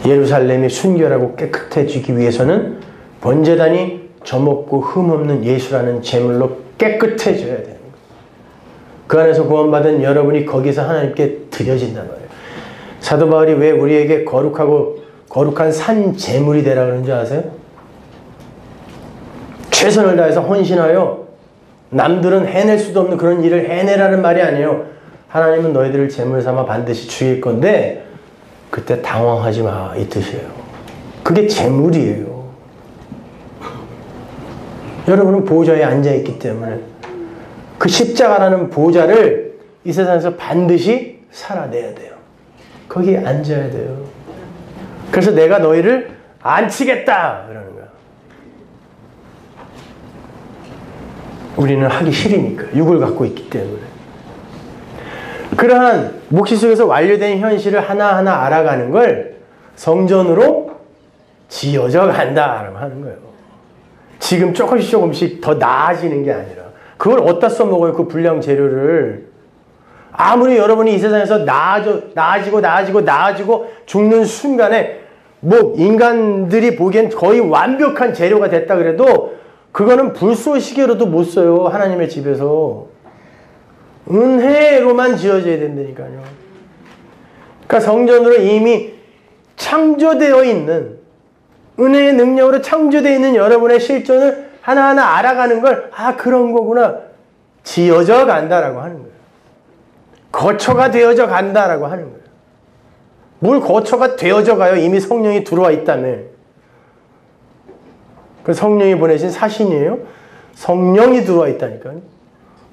예루살렘이 순결하고 깨끗해지기 위해서는 번제단이 점없고 흠없는 예수라는 제물로 깨끗해져야 되는 거예요. 그 안에서 구원받은 여러분이 거기서 하나님께 드려진단 말이에요. 사도 바울이 왜 우리에게 거룩한 산 제물이 되라 그러는지 아세요? 최선을 다해서 헌신하여 남들은 해낼 수도 없는 그런 일을 해내라는 말이 아니에요. 하나님은 너희들을 제물 삼아 반드시 죽일 건데 그때 당황하지 마 이 뜻이에요. 그게 제물이에요. 여러분은 보좌에 앉아있기 때문에 그 십자가라는 보좌를 이 세상에서 반드시 살아내야 돼요. 거기에 앉아야 돼요. 그래서 내가 너희를 안 치겠다 그러는 거야. 우리는 하기 싫으니까 육을 갖고 있기 때문에. 그러한 묵시 속에서 완료된 현실을 하나하나 알아가는 걸 성전으로 지어져 간다라고 하는 거예요. 지금 조금씩 더 나아지는 게 아니라 그걸 어디다 써먹어요? 그 불량 재료를. 아무리 여러분이 이 세상에서 나아지고 죽는 순간에 뭐 인간들이 보기엔 거의 완벽한 재료가 됐다 그래도 그거는 불쏘시개로도 못 써요. 하나님의 집에서. 은혜로만 지어져야 된다니까요. 그러니까 성전으로 이미 창조되어 있는 은혜의 능력으로 창조되어 있는 여러분의 실존을 하나하나 알아가는 걸 그런 거구나. 지어져 간다라고 하는 거예요. 거처가 되어져 간다라고 하는 거예요. 뭘 거처가 되어져 가요? 이미 성령이 들어와 있다며. 그 성령이 보내신 사신이에요. 성령이 들어와 있다니까요.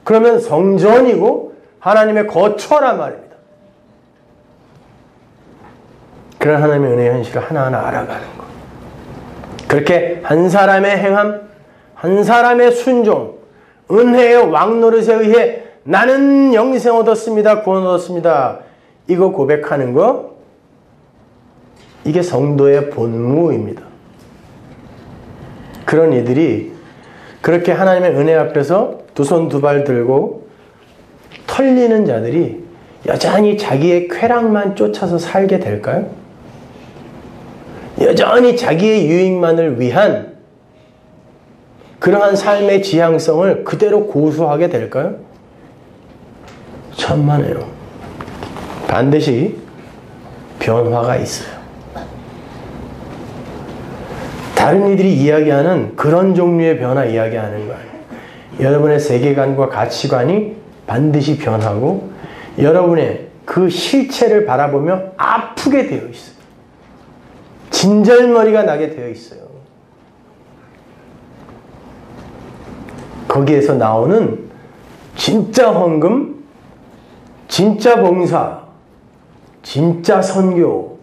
그러면 성전이고 하나님의 거처란 말입니다. 그런 하나님의 은혜의 현실을 하나하나 알아가는 것. 그렇게 한 사람의 행함, 한 사람의 순종, 은혜의 왕노릇에 의해 나는 영생 얻었습니다. 구원 얻었습니다. 이거 고백하는 거, 이게 성도의 본무입니다. 그런 이들이 그렇게 하나님의 은혜 앞에서 두 손 두 발 들고 털리는 자들이 여전히 자기의 쾌락만 쫓아서 살게 될까요? 여전히 자기의 유익만을 위한 그러한 삶의 지향성을 그대로 고수하게 될까요? 천만에요. 반드시 변화가 있어요. 다른 이들이 이야기하는 그런 종류의 변화 이야기하는 거예요. 여러분의 세계관과 가치관이 반드시 변하고 여러분의 그 실체를 바라보며 아프게 되어 있어요. 진절머리가 나게 되어 있어요. 거기에서 나오는 진짜 헌금, 진짜 봉사, 진짜 선교,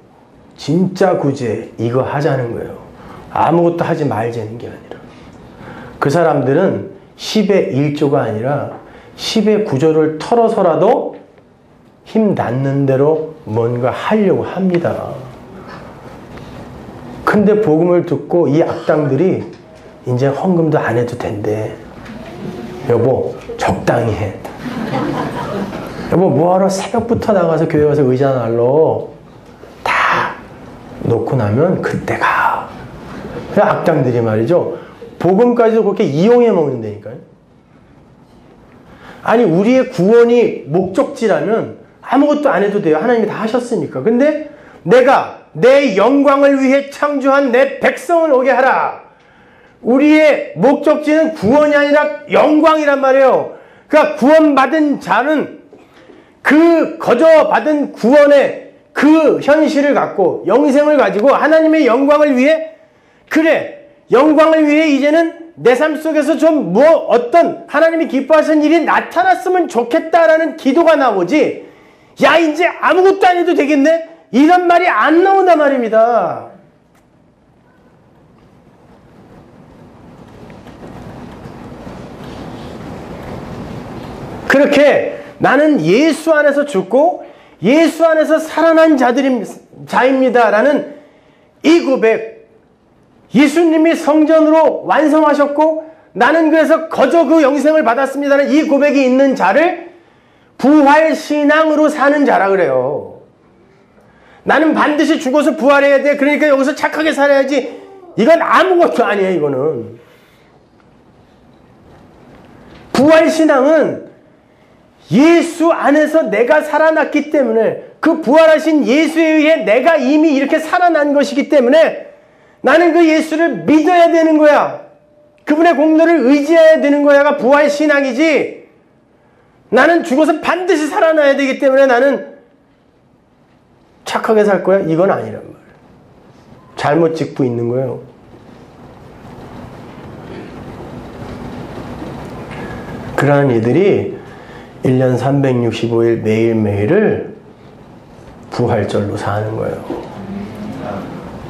진짜 구제 이거 하자는 거예요. 아무것도 하지 말자는 게 아니라. 그 사람들은 10의 1조가 아니라 10의 9조를 털어서라도 힘 닿는 대로 뭔가 하려고 합니다. 근데 복음을 듣고 이 악당들이 이제 헌금도 안 해도 된대. 여보 적당히 해. 여보 뭐하러 새벽부터 나가서 교회 와서 의자 날러. 다 놓고 나면 그때 가. 악당들이 말이죠. 복음까지도 그렇게 이용해 먹는다니까요. 아니 우리의 구원이 목적지라면 아무것도 안 해도 돼요. 하나님이 다 하셨으니까. 근데 내가 내 영광을 위해 창조한 내 백성을 오게 하라. 우리의 목적지는 구원이 아니라 영광이란 말이에요. 그러니까 구원받은 자는 그 거저 받은 구원의 그 현실을 갖고 영생을 가지고 하나님의 영광을 위해, 그래, 영광을 위해 이제는 내 삶 속에서 좀 어떤 하나님이 기뻐하시는 일이 나타났으면 좋겠다라는 기도가 나오지, 야, 이제 아무것도 안 해도 되겠네? 이런 말이 안 나온단 말입니다. 그렇게 나는 예수 안에서 죽고 예수 안에서 살아난 자입니다라는 이 고백, 예수님이 성전으로 완성하셨고 나는 그래서 거저 그 영생을 받았습니다라는 이 고백이 있는 자를 부활신앙으로 사는 자라 그래요. 나는 반드시 죽어서 부활해야 돼, 그러니까 여기서 착하게 살아야지, 이건 아무것도 아니에요. 이거는 부활신앙은 예수 안에서 내가 살아났기 때문에, 그 부활하신 예수에 의해 내가 이미 이렇게 살아난 것이기 때문에 나는 그 예수를 믿어야 되는 거야. 그분의 공로를 의지해야 되는 거야가 부활신앙이지, 나는 죽어서 반드시 살아나야 되기 때문에 나는 착하게 살 거야, 이건 아니란 말이에요. 잘못 짚고 있는 거예요. 그러한 이들이 1년 365일 매일매일을 부활절로 사는 거예요.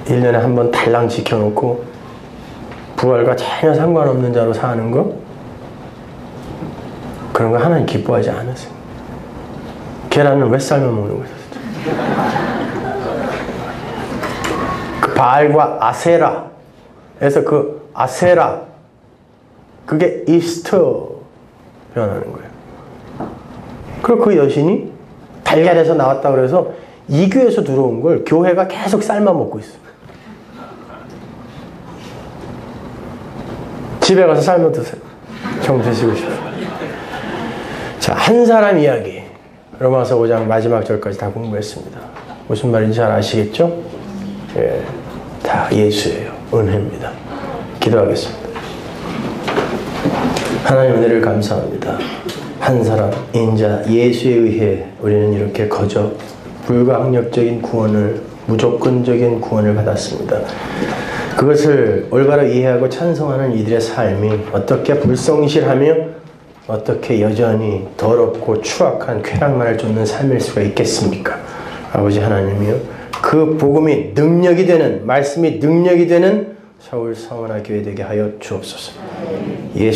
1년에 한 번 달랑 지켜놓고 부활과 전혀 상관없는 자로 사는 거, 그런 거 하나님 기뻐하지 않으세요. 계란은 왜 삶아 먹는 거죠? 그 바알과 아세라에서 그 아세라, 그게 이스터 변하는 거예요. 그리고 그 여신이 달걀에서 나왔다 그래서 이교에서 들어온 걸 교회가 계속 삶아 먹고 있어요. 집에 가서 삶아 드세요. 정 드시고 싶어요. 자, 한 사람 이야기. 로마서 5장 마지막 절까지 다 공부했습니다. 무슨 말인지 잘 아시겠죠? 예, 다 예수예요. 은혜입니다. 기도하겠습니다. 하나님 은혜를 감사합니다. 한 사람, 인자 예수에 의해 우리는 이렇게 거저 불가항력적인 구원을, 무조건적인 구원을 받았습니다. 그것을 올바로 이해하고 찬송하는 이들의 삶이 어떻게 불성실하며 어떻게 여전히 더럽고 추악한 쾌락만을 쫓는 삶일 수가 있겠습니까? 아버지 하나님이요, 그 복음이 능력이 되는, 말씀이 능력이 되는 서울 성원화 교회 되게 하여 주옵소서. 예수